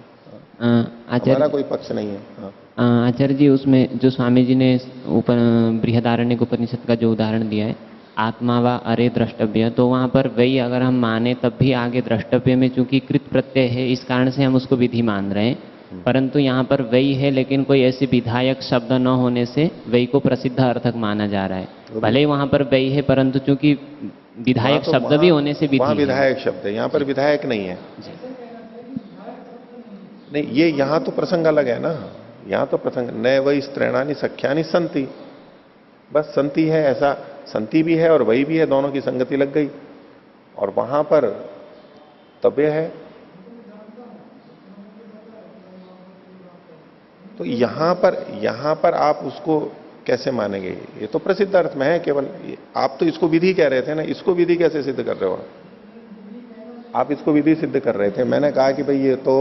हमारा कोई पक्ष नहीं है। हाँ। आचार्य जी, उसमें जो स्वामी जी ने बृहदारण्यक उपनिषद का जो उदाहरण दिया है, आत्मा व अरे द्रष्टव्य, तो वहाँ पर वही अगर हम माने तब भी आगे द्रष्टव्य में चूंकि कृत प्रत्यय है, इस कारण से हम उसको विधि मान रहे हैं। परंतु यहाँ पर वही है, लेकिन कोई ऐसी विधायक शब्द न होने से वही को प्रसिद्ध अर्थक माना जा रहा है। भले ही वहाँ पर वही है, परंतु चूंकि विधायक शब्द भी होने से विधि है। विधायक शब्द है, यहाँ पर विधायक नहीं है। नहीं, ये यहाँ तो प्रसंग अलग है ना। यहाँ तो प्रसंग न वही स्त्रैणानि सख्यानि संति, बस संति है, ऐसा संति भी है और वही भी है, दोनों की संगति लग गई। और वहां पर तबे है। तो यहां पर आप उसको कैसे मानेंगे? ये तो प्रसिद्ध अर्थ में है केवल। आप तो इसको विधि कह रहे थे ना, इसको विधि कैसे सिद्ध कर रहे हो? आप इसको विधि सिद्ध कर रहे थे। मैंने कहा कि भाई ये तो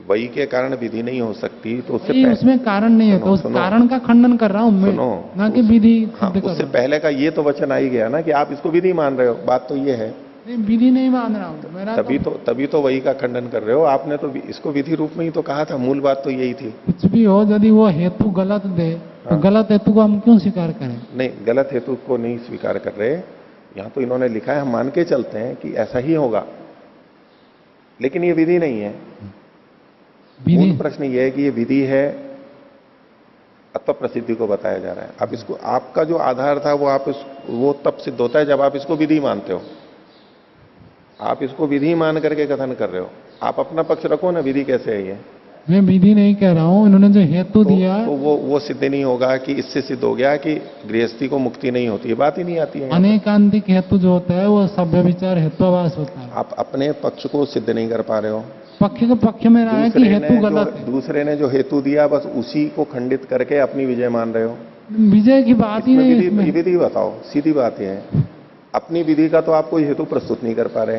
वही के कारण विधि नहीं हो सकती, तो उससे उसमें कारण नहीं है, तो उस कारण का खंडन कर रहा हूं मैं, ना कि विधि सिद्ध कर। उससे पहले का ये तो वचन आ ही गया ना कि आप इसको विधि मान रहे हो। बात तो ये है। नहीं, विधि नहीं मान रहा हूं मेरा। तभी तो वही का खंडन कर रहे हो। आपने तो इसको विधि रूप में ही तो कहा था। मूल बात तो यही थी। कुछ भी हो, यदि वो हेतु गलत दे तो गलत हेतु को हम क्यों स्वीकार करें? नहीं, गलत हेतु को नहीं स्वीकार कर रहे। यहाँ तो इन्होंने लिखा है, हम मान के चलते हैं कि ऐसा ही होगा, लेकिन ये विधि नहीं है। मूल प्रश्न ये है कि ये विधि है अथवा प्रसिद्धि को बताया जा रहा है। अब इसको, आपका जो आधार था वो तब सिद्ध होता है जब आप इसको विधि मानते हो। आप इसको विधि मान करके कथन कर रहे हो। आप अपना पक्ष रखो ना, विधि कैसे है ये? मैं विधि नहीं कह रहा हूं, इन्होंने जो हेतु दिया तो वो सिद्ध नहीं होगा कि इससे सिद्ध हो गया कि गृहस्थी को मुक्ति नहीं होती है। बात ही नहीं आती है। अनेकांतिक हेतु जो होता है वो सभ्य विचार हेत्वाभास होता है। आप अपने पक्ष को सिद्ध नहीं कर पा रहे हो। पक्ष में रहा है कि हेतु गलत है। दूसरे ने जो हेतु दिया बस उसी को खंडित करके अपनी विजय मान रहे हो। विजय की बात ही नहीं। विधि बताओ, सीधी बात यह है। अपनी विधि का तो आप कोई हेतु प्रस्तुत नहीं कर पा रहे,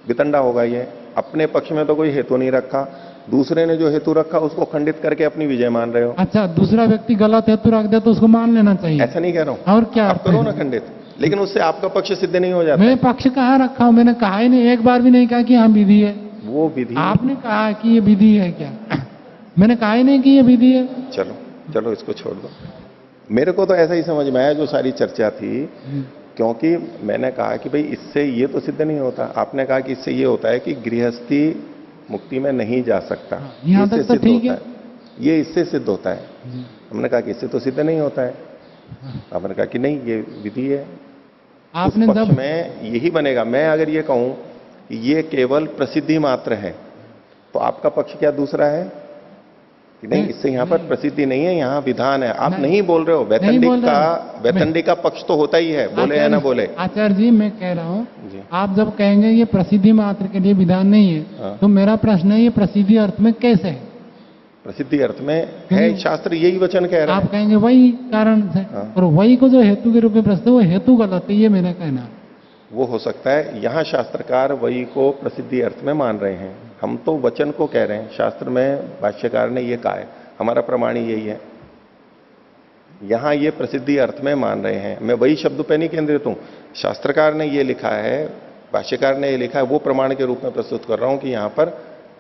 वितंडा होगा ये। अपने पक्ष में तो कोई हेतु नहीं रखा, दूसरे ने जो हेतु रखा उसको खंडित करके अपनी विजय मान रहे हो। अच्छा, दूसरा व्यक्ति गलत हेतु रख दे तो उसको मान लेना चाहिए? ऐसा नहीं कह रहा हूं। और क्या आप करो ना खंडित, लेकिन उससे आपका पक्ष सिद्ध नहीं हो जाता। मैं पक्ष कहाँ रखा हूं? मैंने कहा ही नहीं, एक बार भी नहीं कहा कि हाँ विधि है। वो विधि आपने कहा कि ये विधि है क्या? मैंने कहा ही नहीं कि ये विधि है। चलो इसको छोड़ दो। मेरे को तो ऐसा ही समझ में आया जो सारी चर्चा थी, क्योंकि मैंने कहा कि भाई इससे ये तो सिद्ध नहीं होता। आपने कहा कि इससे ये होता है कि गृहस्थी मुक्ति में नहीं जा सकता। यहां तक तो ठीक है। ये इससे सिद्ध होता है। हमने कहा कि इससे तो सिद्ध नहीं होता है। आपने कहा कि नहीं, ये विधि है। आपने पक्ष में यही बनेगा। मैं अगर ये कहूं कि ये केवल प्रसिद्धि मात्र है, तो आपका पक्ष क्या दूसरा है कि नहीं, इससे यहाँ पर प्रसिद्धि नहीं है, यहाँ विधान है। आप नहीं बोल रहे हो, नहीं बोल वैतंडिक का पक्ष तो होता ही है, बोले या ना बोले। आचार्य जी मैं कह रहा हूँ, जी। आप जब कहेंगे ये प्रसिद्धि मात्र के लिए विधान नहीं है, हाँ। तो मेरा प्रश्न है ये प्रसिद्धि अर्थ में कैसे है? प्रसिद्धि अर्थ में है, शास्त्र यही वचन कह रहा आप है। कहेंगे वही कारण से, हाँ। और वही को जो हेतु के रूप में प्रस्तुत है वो हेतु गलत है, ये मेरा कहना है। वो हो सकता है, यहाँ शास्त्रकार वही को प्रसिद्धि अर्थ में मान रहे हैं, हम तो वचन को कह रहे हैं। शास्त्र में भाष्यकार ने ये कहा है, हमारा प्रमाण ही यही है। यहां ये प्रसिद्धि अर्थ में मान रहे हैं, मैं वही शब्द पे नहीं केंद्रित हूं। शास्त्रकार ने ये लिखा है, भाष्यकार ने ये लिखा है, वो प्रमाण के रूप में प्रस्तुत कर रहा हूं कि यहां पर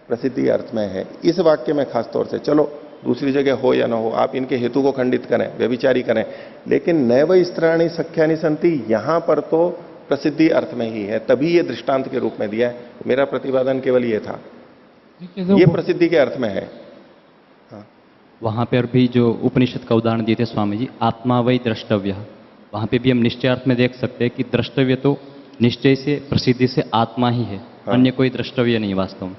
प्रसिद्धि अर्थ में है। इस वाक्य में खास तौर से, चलो दूसरी जगह हो या ना हो, आप इनके हेतु को खंडित करें, व्यभिचारी करें, लेकिन नैव स्त्राणी सख्यानि संति यहां पर तो प्रसिद्धि अर्थ में ही है, तभी ये दृष्टांत के रूप में दिया है। मेरा प्रतिपादन केवल ये था, ये प्रसिद्धि के अर्थ में है। वहाँ पर भी जो उपनिषद का उदाहरण दिए थे स्वामी जी, आत्मा वही द्रष्टव्य, वहाँ पे भी हम निश्चय अर्थ में देख सकते हैं कि द्रष्टव्य तो निश्चय से, प्रसिद्धि से आत्मा ही है, अन्य कोई द्रष्टव्य नहीं वास्तव में।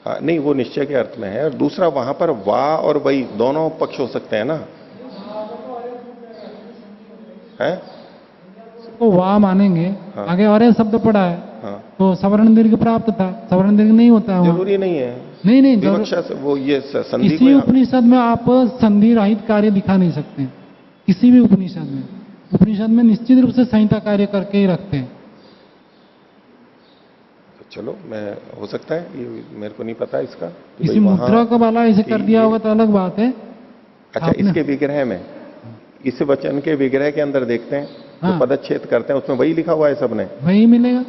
हाँ, नहीं, वो निश्चय के अर्थ में है। और दूसरा वहां पर वाह और वही दोनों पक्ष हो सकते हैं ना, है? तो वाह मानेंगे। हाँ। आगे और शब्द पड़ा है। हाँ। तो सवर्ण दीर्घ प्राप्त था, सवर्ण दीर्घ नहीं होता है वहाँ। जरूरी नहीं है। नहीं विवक्षा से वो ये संधि को किसी उपनिषद में आप संधि रहित कार्य दिखा नहीं सकते, किसी भी उपनिषद में निश्चित रूप से संहिता कार्य करके ही रखते हैं। चलो, मैं हो सकता है, ये मेरे को नहीं पता इसका। किसी मुद्रा का वाला ऐसे कर दिया होगा तो अलग बात है। अच्छा, इसके विग्रह में, इस वचन के विग्रह के अंदर देखते हैं, हाँ। तो पदच्छेद करते हैं, उसमें वही लिखा हुआ है सबने, वही मिलेगा।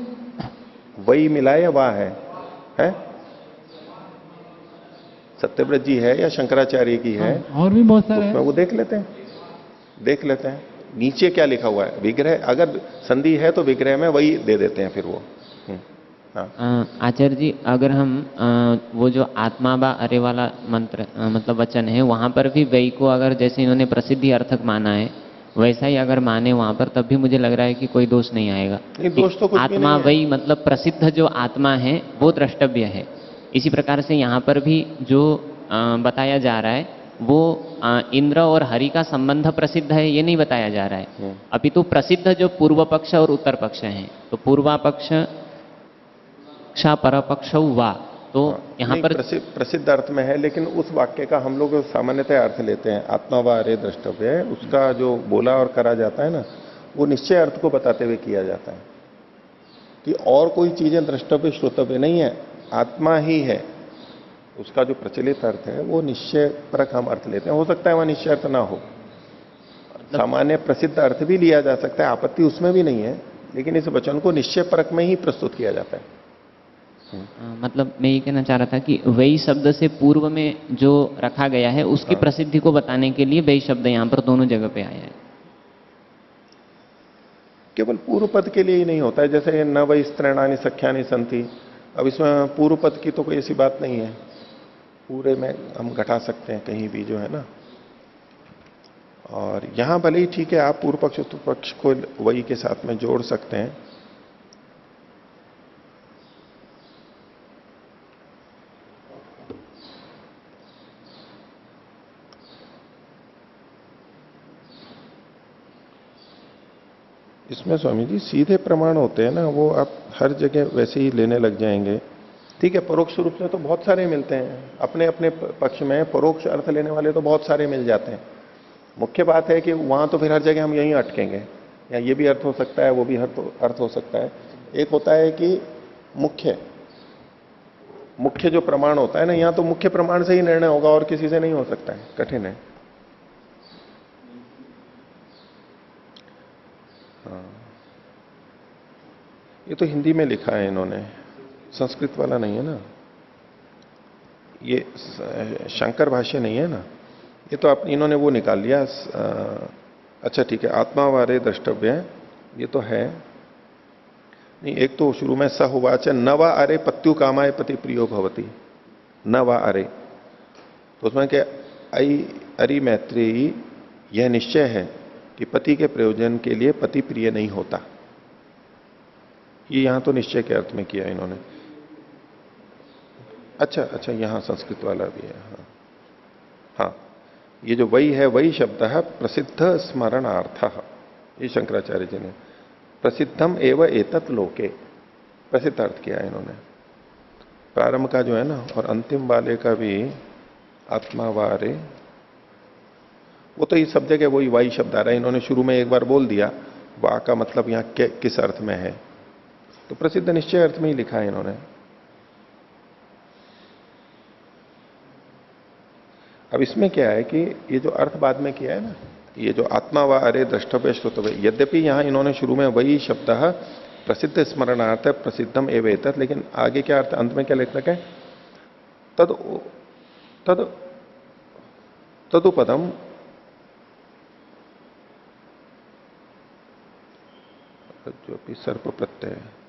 वही मिला है या वाह है? सत्यव्रत जी है या शंकराचार्य की है? और भी बहुत सारे उसमें वो देख लेते हैं, नीचे क्या लिखा हुआ है। विग्रह अगर संधि है तो विग्रह में वही दे देते हैं फिर वो। हाँ। आचार्य जी, अगर हम वो जो आत्मा बा अरे वाला मंत्र मतलब वचन है, वहां पर भी वही को अगर जैसे इन्होंने प्रसिद्धि अर्थक माना है, वैसा ही अगर माने वहां पर, तब भी मुझे लग रहा है कि कोई दोष नहीं आएगा। नहीं, दोष तो कुछ भी आत्मा नहीं है। वही मतलब प्रसिद्ध जो आत्मा है वो द्रष्टव्य है। इसी प्रकार से यहाँ पर भी जो बताया जा रहा है वो इंद्र और हरि का संबंध प्रसिद्ध है, ये नहीं बताया जा रहा है। अपितु प्रसिद्ध जो पूर्व पक्ष और उत्तर पक्ष है, तो पूर्वा पक्ष क्षा पर पक्ष वा, तो यहाँ पर प्रसिद्ध अर्थ में है, लेकिन उस वाक्य का हम लोग सामान्यतः अर्थ लेते हैं, आत्मा व अरे द्रष्टव्य है, उसका जो बोला और करा जाता है ना, वो निश्चय अर्थ को बताते हुए किया जाता है कि और कोई चीजें द्रष्टव्य श्रोतव्य नहीं है, आत्मा ही है। उसका जो प्रचलित अर्थ है वो निश्चय परक हम अर्थ लेते हैं। हो सकता है वहां निश्चय अर्थ ना हो, सामान्य प्रसिद्ध अर्थ भी लिया जा सकता है, आपत्ति उसमें भी नहीं है, लेकिन इस वचन को निश्चय परक में ही प्रस्तुत किया जाता है। मतलब मैं ये कहना चाह रहा था कि वही शब्द से पूर्व में जो रखा गया है उसकी प्रसिद्धि को बताने के लिए वही शब्द यहाँ पर दोनों जगह पे आया है। केवल पूर्व पद के लिए ही नहीं होता है, जैसे न वही स्त्रैणानि सख्यानि संति, अब इसमें पूर्व पद की तो कोई ऐसी बात नहीं है, पूरे में हम घटा सकते हैं कहीं भी, जो है ना। और यहां भले ही ठीक है, आप पूर्व पक्ष उत्तर पक्ष को वही के साथ में जोड़ सकते हैं। इसमें स्वामी जी सीधे प्रमाण होते हैं ना, वो आप हर जगह वैसे ही लेने लग जाएंगे। ठीक है, परोक्ष रूप से तो बहुत सारे मिलते हैं, अपने अपने पक्ष में परोक्ष अर्थ लेने वाले तो बहुत सारे मिल जाते हैं। मुख्य बात है कि वहां तो फिर हर जगह हम यहीं अटकेंगे, या ये भी अर्थ हो सकता है, वो भी अर्थ हो सकता है। एक होता है कि मुख्य जो प्रमाण होता है ना, यहाँ तो मुख्य प्रमाण से ही निर्णय होगा और किसी से नहीं हो सकता है, कठिन है। हाँ, ये तो हिंदी में लिखा है इन्होंने, संस्कृत वाला नहीं है ना, ये शंकर भाष्य नहीं है ना, ये तो इन्होंने वो निकाल लिया। अच्छा ठीक है, आत्मा वारे द्रष्टव्य, ये तो है नहीं। एक तो शुरू में स हुवाच न वा अरे पत्यु कामाय पति प्रियो भवती, न वा अरे, तो उसमें क्या अरि मैत्रेयी, यह निश्चय है कि पति के प्रयोजन के लिए पति प्रिय नहीं होता। ये यहां तो निश्चय के अर्थ में किया इन्होंने। अच्छा, यहां संस्कृत वाला भी है। हाँ, हाँ, ये जो वही है वही शब्द है प्रसिद्ध स्मरणार्थ, ये शंकराचार्य जी ने प्रसिद्धम एवं एतत् लोके प्रसिद्ध अर्थ किया है इन्होंने। प्रारंभ का जो है ना और अंतिम वाले का भी आत्मा वारे, वो तो इस सब जगह वही वाई शब्द आ रहा है। इन्होंने शुरू में एक बार बोल दिया, वा का मतलब यहां किस अर्थ में है, तो प्रसिद्ध निश्चय अर्थ में ही लिखा है इन्होंने। अब इसमें क्या है कि ये जो अर्थ बाद में किया है ना, ये जो आत्मा व अरे द्रष्टव्य श्रोतव्य, यद्यपि यहां इन्होंने शुरू में वही शब्द प्रसिद्ध स्मरणार्थ प्रसिद्धम एवं एतत्, लेकिन आगे क्या अर्थ, अंत में क्या लिख रखा है, तद तद तदुपदम जो भी सर्प प्रत्यय है,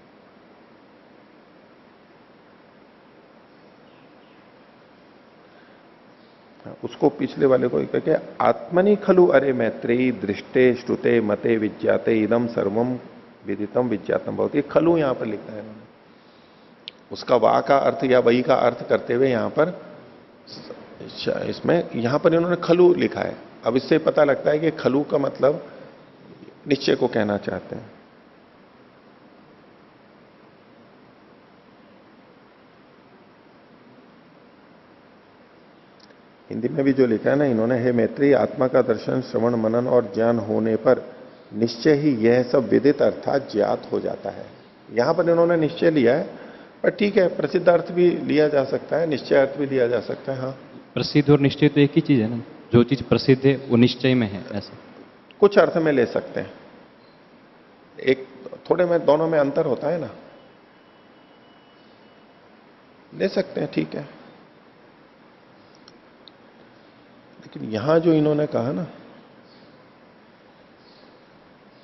उसको पिछले वाले को कहते आत्मनि खलु अरे मैत्रेयी दृष्टे श्रुते मते विज्ञाते इदम सर्वम विदितम विज्ञातम बहुत, ये खलु यहां पर लिखा है इन्होंने। उसका वा का अर्थ या वही का अर्थ करते हुए यहां पर इसमें यहां पर इन्होंने खलु लिखा है। अब इससे पता लगता है कि खलु का मतलब निश्चय को कहना चाहते हैं। हिंदी में भी जो लिखा है ना इन्होंने, हे मैत्री, आत्मा का दर्शन श्रवण मनन और ज्ञान होने पर निश्चय ही यह सब विदित अर्थात ज्ञात हो जाता है। यहां पर इन्होंने निश्चय लिया है, पर ठीक है, प्रसिद्ध अर्थ भी लिया जा सकता है, निश्चय अर्थ भी लिया जा सकता है। हाँ, प्रसिद्ध और निश्चय तो एक ही चीज है ना, जो चीज प्रसिद्ध है वो निश्चय में है, ऐसे कुछ अर्थ में ले सकते हैं, एक थोड़े में दोनों में अंतर होता है ना, ले सकते हैं, ठीक है। लेकिन यहां जो इन्होंने कहा ना,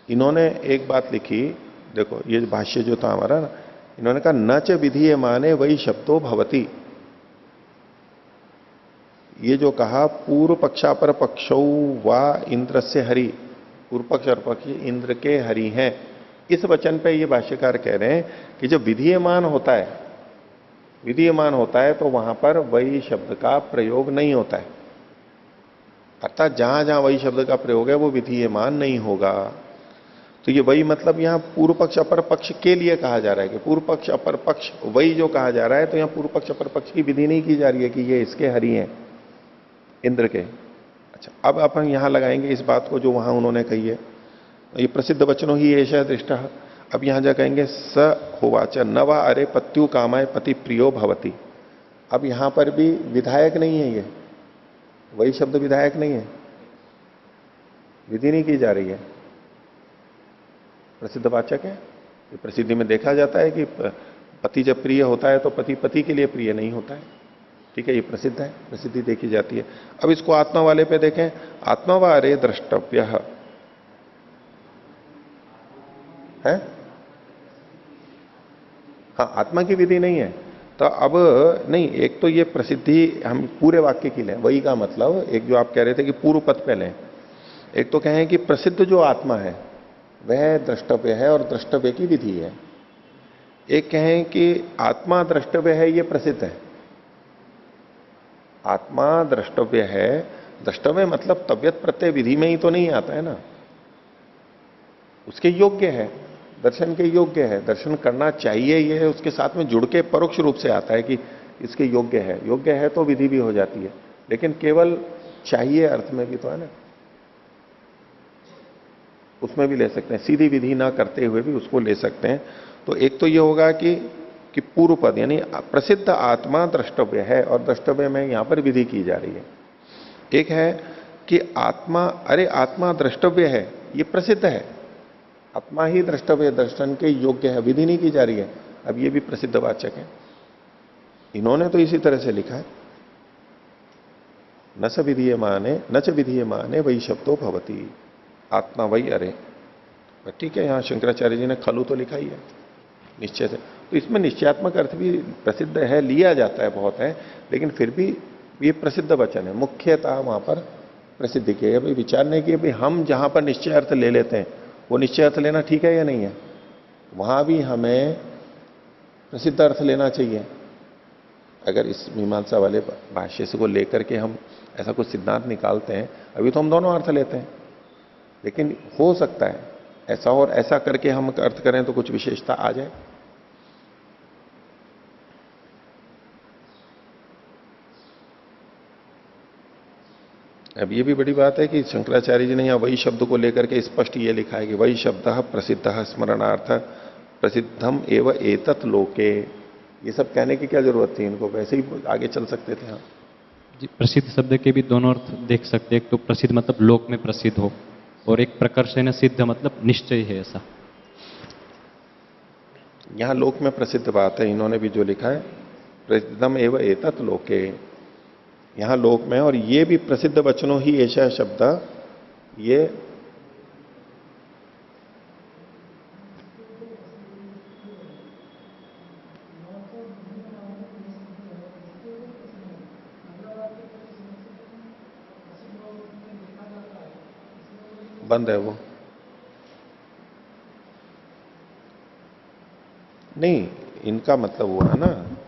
इन्होंने एक बात लिखी, देखो ये भाष्य जो था हमारा ना, इन्होंने कहा न च विधीये माने वही शब्दों भवती। ये जो कहा पूर्व पक्षापर पक्षौ वा इंद्र से हरि, पूर्व पक्ष और पक्ष इंद्र के हरि हैं, इस वचन पे ये भाष्यकार कह रहे हैं कि जब विधीयमान होता है, विधीयमान होता है तो वहां पर वही शब्द का प्रयोग नहीं होता है, अर्थात जहां जहां वही शब्द का प्रयोग है वो विधीयमान नहीं होगा। तो ये वही मतलब यहां पूर्व पक्ष अपर पक्ष के लिए कहा जा रहा है कि पूर्व पक्ष अपर पक्ष वही जो कहा जा रहा है, तो यहां पूर्व पक्ष अपर पक्ष की विधि नहीं की जा रही है कि ये इसके हरि हैं, इंद्र के। अच्छा, अब अपन यहां लगाएंगे इस बात को जो वहां उन्होंने कही है, ये प्रसिद्ध वचनों ही ऐसा दृष्टा। अब यहां जा कहेंगे स होवाच न वा अरे पत्यु कामाय पति प्रियो भवती। अब यहां पर भी विधायक नहीं है, ये वही शब्द विधायक नहीं है, विधि नहीं की जा रही है, प्रसिद्ध वाचक है। ये प्रसिद्धि में देखा जाता है कि पति जब प्रिय होता है तो पति पति के लिए प्रिय नहीं होता है, ठीक है, ये प्रसिद्ध है, प्रसिद्धि देखी जाती है। अब इसको आत्मा वाले पे देखें, आत्मा वारे द्रष्टव्य है, हाँ आत्मा की विधि नहीं है। तो अब नहीं, एक तो ये प्रसिद्धि हम पूरे वाक्य की लें, वही का मतलब एक जो आप कह रहे थे कि पूर्व पद पे लें, एक तो कहें कि प्रसिद्ध जो आत्मा है वह द्रष्टव्य है और द्रष्टव्य की विधि है, एक कहें कि आत्मा द्रष्टव्य है ये प्रसिद्ध है। आत्मा द्रष्टव्य है, द्रष्टव्य मतलब तबियत प्रत्यय विधि में ही तो नहीं आता है ना, उसके योग्य है, दर्शन के योग्य है, दर्शन करना चाहिए, ये उसके साथ में जुड़ के परोक्ष रूप से आता है कि इसके योग्य है, योग्य है तो विधि भी हो जाती है, लेकिन केवल चाहिए अर्थ में भी तो है ना, उसमें भी ले सकते हैं, सीधी विधि ना करते हुए भी उसको ले सकते हैं। तो एक तो ये होगा कि पूर्व पद यानी प्रसिद्ध आत्मा द्रष्टव्य है और द्रष्टव्य में यहां पर विधि की जा रही है। एक है कि आत्मा, अरे आत्मा द्रष्टव्य है ये प्रसिद्ध है, आत्मा ही द्रष्टव्य दर्शन के योग्य है, विधि नहीं की जा रही है। अब ये भी प्रसिद्ध वाचक है, इन्होंने तो इसी तरह से लिखा है, न च विधीयमाने वही शब्दों भवती, आत्मा वही अरे। ठीक है, यहां शंकराचार्य जी ने खलु तो लिखा ही है निश्चय से, तो इसमें निश्चयात्मक अर्थ भी प्रसिद्ध है, लिया जाता है, बहुत है, लेकिन फिर भी ये प्रसिद्ध वचन है, मुख्यतः वहां पर प्रसिद्धि की है। भाई विचार नहीं किया भाई हम जहां पर निश्चय अर्थ ले लेते हैं वो निश्चय अर्थ लेना ठीक है या नहीं है, वहां भी हमें प्रसिद्ध अर्थ लेना चाहिए। अगर इस मीमांसा वाले भाष्य से को लेकर के हम ऐसा कुछ सिद्धांत निकालते हैं, अभी तो हम दोनों अर्थ लेते हैं, लेकिन हो सकता है ऐसा और ऐसा करके हम अर्थ करें तो कुछ विशेषता आ जाए। अब ये भी बड़ी बात है कि शंकराचार्य जी ने यहां वही शब्द को लेकर के स्पष्ट ये लिखा है कि वही शब्द प्रसिद्ध स्मरणार्थ प्रसिद्धम एवं एतत् लोके। ये सब कहने की क्या जरूरत थी इनको, वैसे ही आगे चल सकते थे। हाँ जी, प्रसिद्ध शब्द के भी दोनों अर्थ देख सकते हैं। एक तो प्रसिद्ध मतलब लोक में प्रसिद्ध हो, और एक प्रकर्षण सिद्ध मतलब निश्चय है ऐसा। यहां लोक में प्रसिद्ध बात है, इन्होंने भी जो लिखा है प्रसिद्धम एवं एतत् लोके, यहां लोक में, और ये भी प्रसिद्ध वचनों ही ऐसा शब्द, ये बंद है वो नहीं, इनका मतलब हुआ ना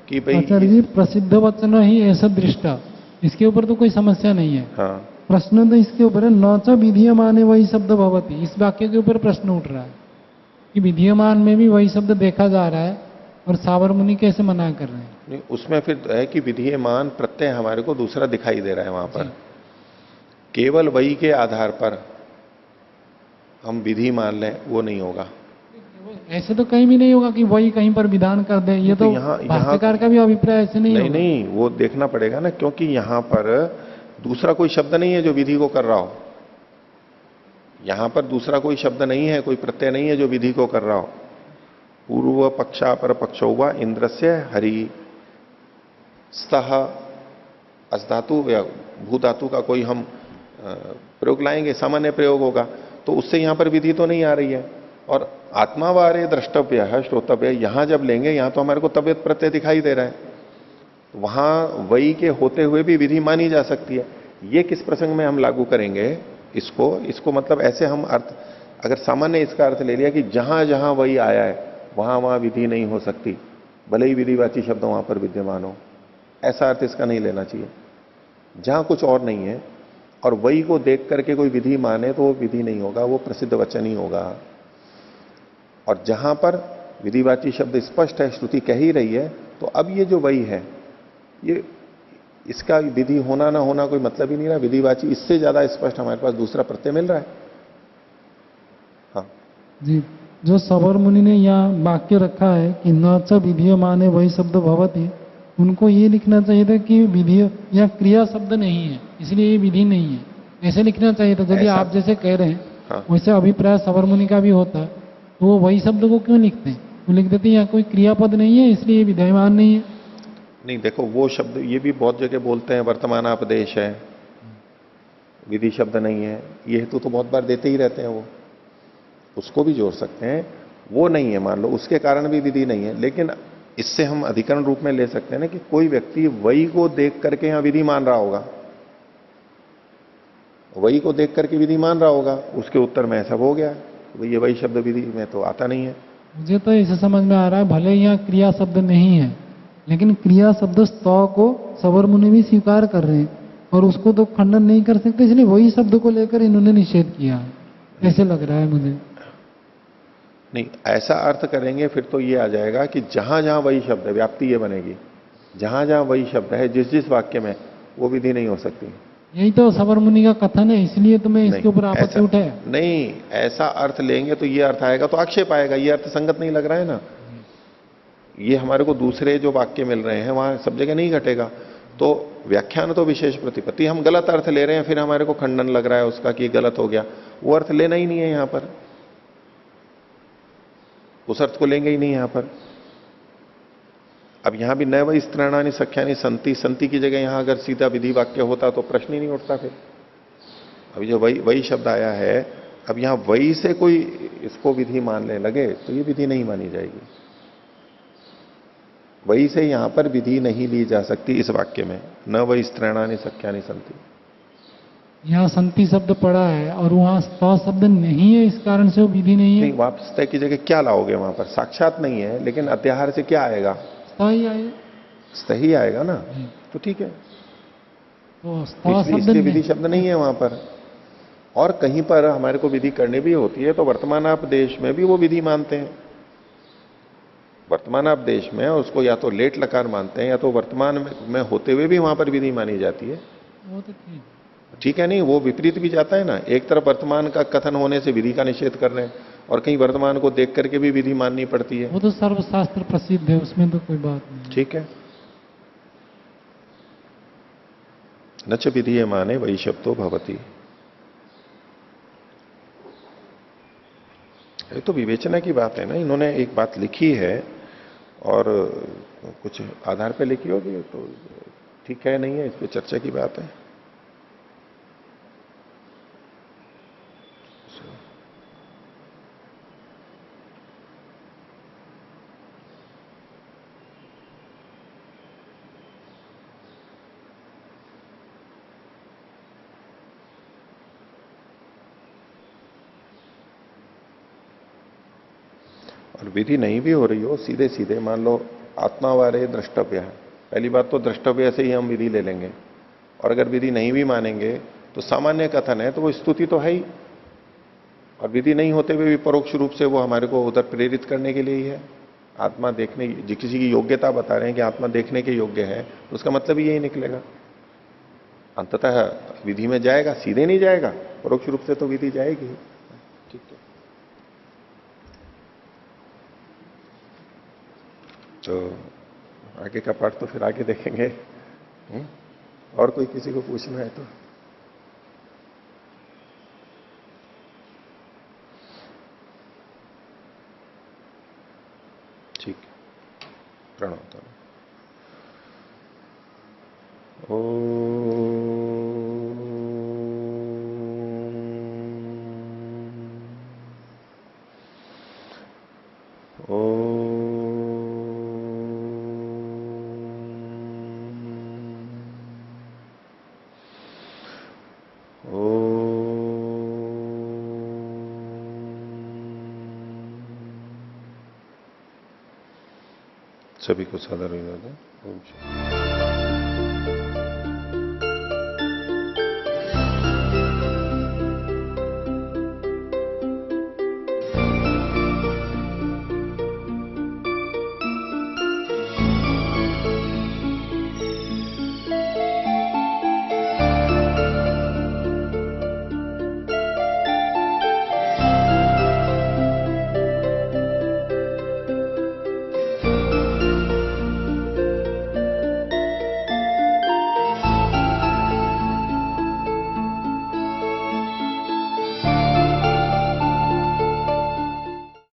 कि भाई आचार्य जी प्रसिद्ध वचन ही ऐसा दृष्टा, इसके ऊपर तो कोई समस्या नहीं है। हाँ प्रश्न तो इसके ऊपर है, न च विधीयमाने वही शब्द भवति, इस वाक्य के ऊपर प्रश्न उठ रहा है कि विधीयमान में भी वही शब्द देखा जा रहा है और सावर मुनि कैसे मना कर रहे हैं। नहीं, उसमें फिर है कि विधीयमान प्रत्यय हमारे को दूसरा दिखाई दे रहा है वहां पर, केवल वही के आधार पर हम विधि मान लें वो नहीं होगा। ऐसे तो कहीं भी नहीं होगा कि वही कहीं पर विधान कर दे, ये तो भाष्यकार का भी अभिप्राय ऐसे नहीं होगा। नहीं, वो देखना पड़ेगा ना, क्योंकि यहां पर दूसरा कोई शब्द नहीं है जो विधि को कर रहा हो। यहां पर दूसरा कोई शब्द नहीं है, कोई प्रत्यय नहीं है जो विधि को कर रहा हो। पूर्व पक्षा पर पक्षो हुआ इंद्रस्य हरि स्तः अस्धातु या भूधातु का कोई हम प्रयोग लाएंगे, सामान्य प्रयोग होगा, तो उससे यहां पर विधि तो नहीं आ रही है। और आत्मा वारे द्रष्टव्य है श्रोतव्य, यहां जब लेंगे यहां तो हमारे को तबियत प्रत्यय दिखाई दे रहा है, तो वहां वही के होते हुए भी विधि मानी जा सकती है। ये किस प्रसंग में हम लागू करेंगे इसको मतलब ऐसे हम अर्थ, अगर सामान्य इसका अर्थ ले लिया कि जहां जहां वही आया है वहां वहां विधि नहीं हो सकती, भले ही विधिवाची शब्द वहां पर विद्यमान हो, ऐसा अर्थ इसका नहीं लेना चाहिए। जहां कुछ और नहीं है और वही को देख करके कोई विधि माने तो वो विधि नहीं होगा, वो प्रसिद्ध वचन ही होगा। और जहां पर विधिवाची शब्द स्पष्ट है, श्रुति कह ही रही है, तो अब ये जो वही है, ये इसका विधि होना ना होना कोई मतलब ही नहीं रहा। विधिवाची इससे ज्यादा स्पष्ट हमारे पास दूसरा प्रत्यय मिल रहा है। हाँ जी, जो सबर मुनि ने यहाँ वाक्य रखा है कि न च विधीयमाने वही शब्द भवति, उनको ये लिखना चाहिए था कि विधि या क्रिया शब्द नहीं है इसलिए ये विधि नहीं है, ऐसे लिखना चाहिए था। यदि आप जैसे कह रहे हैं हाँ। वैसे अभिप्राय सबर मुनि का भी होता तो वो वही शब्द को क्यों लिखते हैं? वो लिख देते हैं यहाँ कोई क्रियापद नहीं है इसलिए विधेयमान नहीं है। नहीं, देखो वो शब्द ये भी बहुत जगह बोलते हैं, वर्तमान उपदेश है, विधि शब्द नहीं है, ये हेतु तो बहुत बार देते ही रहते हैं। वो उसको भी जोड़ सकते हैं, वो नहीं है मान लो, उसके कारण भी विधि नहीं है। लेकिन इससे हम अधिकरण रूप में ले सकते हैं ना कि कोई व्यक्ति वही को देख करके यहां विधि मान रहा होगा, वही को देख करके विधि मान रहा होगा, उसके उत्तर में ऐसा हो गया, ये वही शब्द विधि में तो आता नहीं है। मुझे तो ऐसे समझ में आ रहा है भले यहाँ क्रिया शब्द नहीं है लेकिन क्रिया शब्द स्तव को सबर मुनि भी स्वीकार कर रहे हैं और उसको तो खंडन नहीं कर सकते, इसलिए वही शब्द को लेकर इन्होंने निषेध किया, ऐसे लग रहा है मुझे। नहीं, ऐसा अर्थ करेंगे फिर तो ये आ जाएगा कि जहां जहां वही शब्द है, व्याप्ति ये बनेगी, जहां जहां वही शब्द है जिस जिस वाक्य में, वो विधि नहीं हो सकती। यही तो सबर मुनि का कथन है, इसलिए तो मैं इसके ऊपर आपत्ति उठाया। नहीं, ऐसा अर्थ लेंगे तो ये अर्थ आएगा तो आक्षेप आएगा, ये अर्थ संगत नहीं लग रहा है ना। ये हमारे को दूसरे जो वाक्य मिल रहे हैं वहां सब जगह नहीं घटेगा। तो व्याख्यान तो विशेष प्रतिपत्ति, हम गलत अर्थ ले रहे हैं, फिर हमारे को खंडन लग रहा है उसका कि गलत हो गया, वो अर्थ लेना ही नहीं है यहां पर, उस अर्थ को लेंगे ही नहीं यहां पर। अब यहां भी न वही स्त्रैणानि सख्यानि संति, संति की जगह यहां अगर सीधा विधि वाक्य होता तो प्रश्न ही नहीं उठता। फिर अभी जो वही शब्द आया है, अब यहां वही से कोई इसको विधि मानने लगे तो ये विधि नहीं मानी जाएगी। वही से यहां पर विधि नहीं ली जा सकती इस वाक्य में, न वही स्त्रैणानि सख्यानि संति। यहाँ संति शब्द पड़ा है और वहाँ स्त शब्द नहीं है, इस कारण से वो विधि नहीं है। नहीं, वापस की जगह क्या लाओगे वहां पर? साक्षात नहीं है लेकिन अत्याहार से क्या आएगा? ही आए। सही आएगा ना, जी। तो ठीक है। तो स्तव इसलिए शब्द इसलिए विधि नहीं, शब्द नहीं है वहां पर। और कहीं पर हमारे को विधि करनी भी होती है तो वर्तमानाप देश में भी वो विधि मानते हैं। वर्तमानाप देश में उसको या तो लेट लकार मानते हैं या तो वर्तमान में होते हुए भी वहां पर विधि मानी जाती है। वो तो ठीक। ठीक है, नहीं वो विपरीत भी जाता है ना। एक तरफ वर्तमान का कथन होने से विधि का निषेध कर रहे हैं और कहीं वर्तमान को देख करके भी विधि माननी पड़ती है। वो तो सर्वशास्त्र प्रसिद्ध है, उसमें तो कोई बात नहीं। ठीक है। नच विधि माने वही शब्दों भवती। ये तो विवेचना की बात है ना। इन्होंने एक बात लिखी है और कुछ आधार पे लिखी होगी, तो ठीक है नहीं है, इस पे चर्चा की बात है। और विधि नहीं भी हो रही हो, सीधे सीधे मान लो आत्मा वारे द्रष्टव्य है, पहली बात तो द्रष्टव्य से ही हम विधि ले लेंगे। और अगर विधि नहीं भी मानेंगे तो सामान्य कथन है तो वो स्तुति तो है ही, और विधि नहीं होते हुए भी परोक्ष रूप से वो हमारे को उधर प्रेरित करने के लिए ही है। आत्मा देखने किसी की योग्यता बता रहे हैं कि आत्मा देखने के योग्य है, तो उसका मतलब ही यही निकलेगा। अंततः विधि में जाएगा, सीधे नहीं जाएगा, परोक्ष रूप से तो विधि जाएगी। ठीक है, तो आगे का पाठ तो फिर आगे देखेंगे। और कोई किसी को पूछना है तो। ठीक है, प्रणव। सभी को सादर अभिवादन। ओम शांति।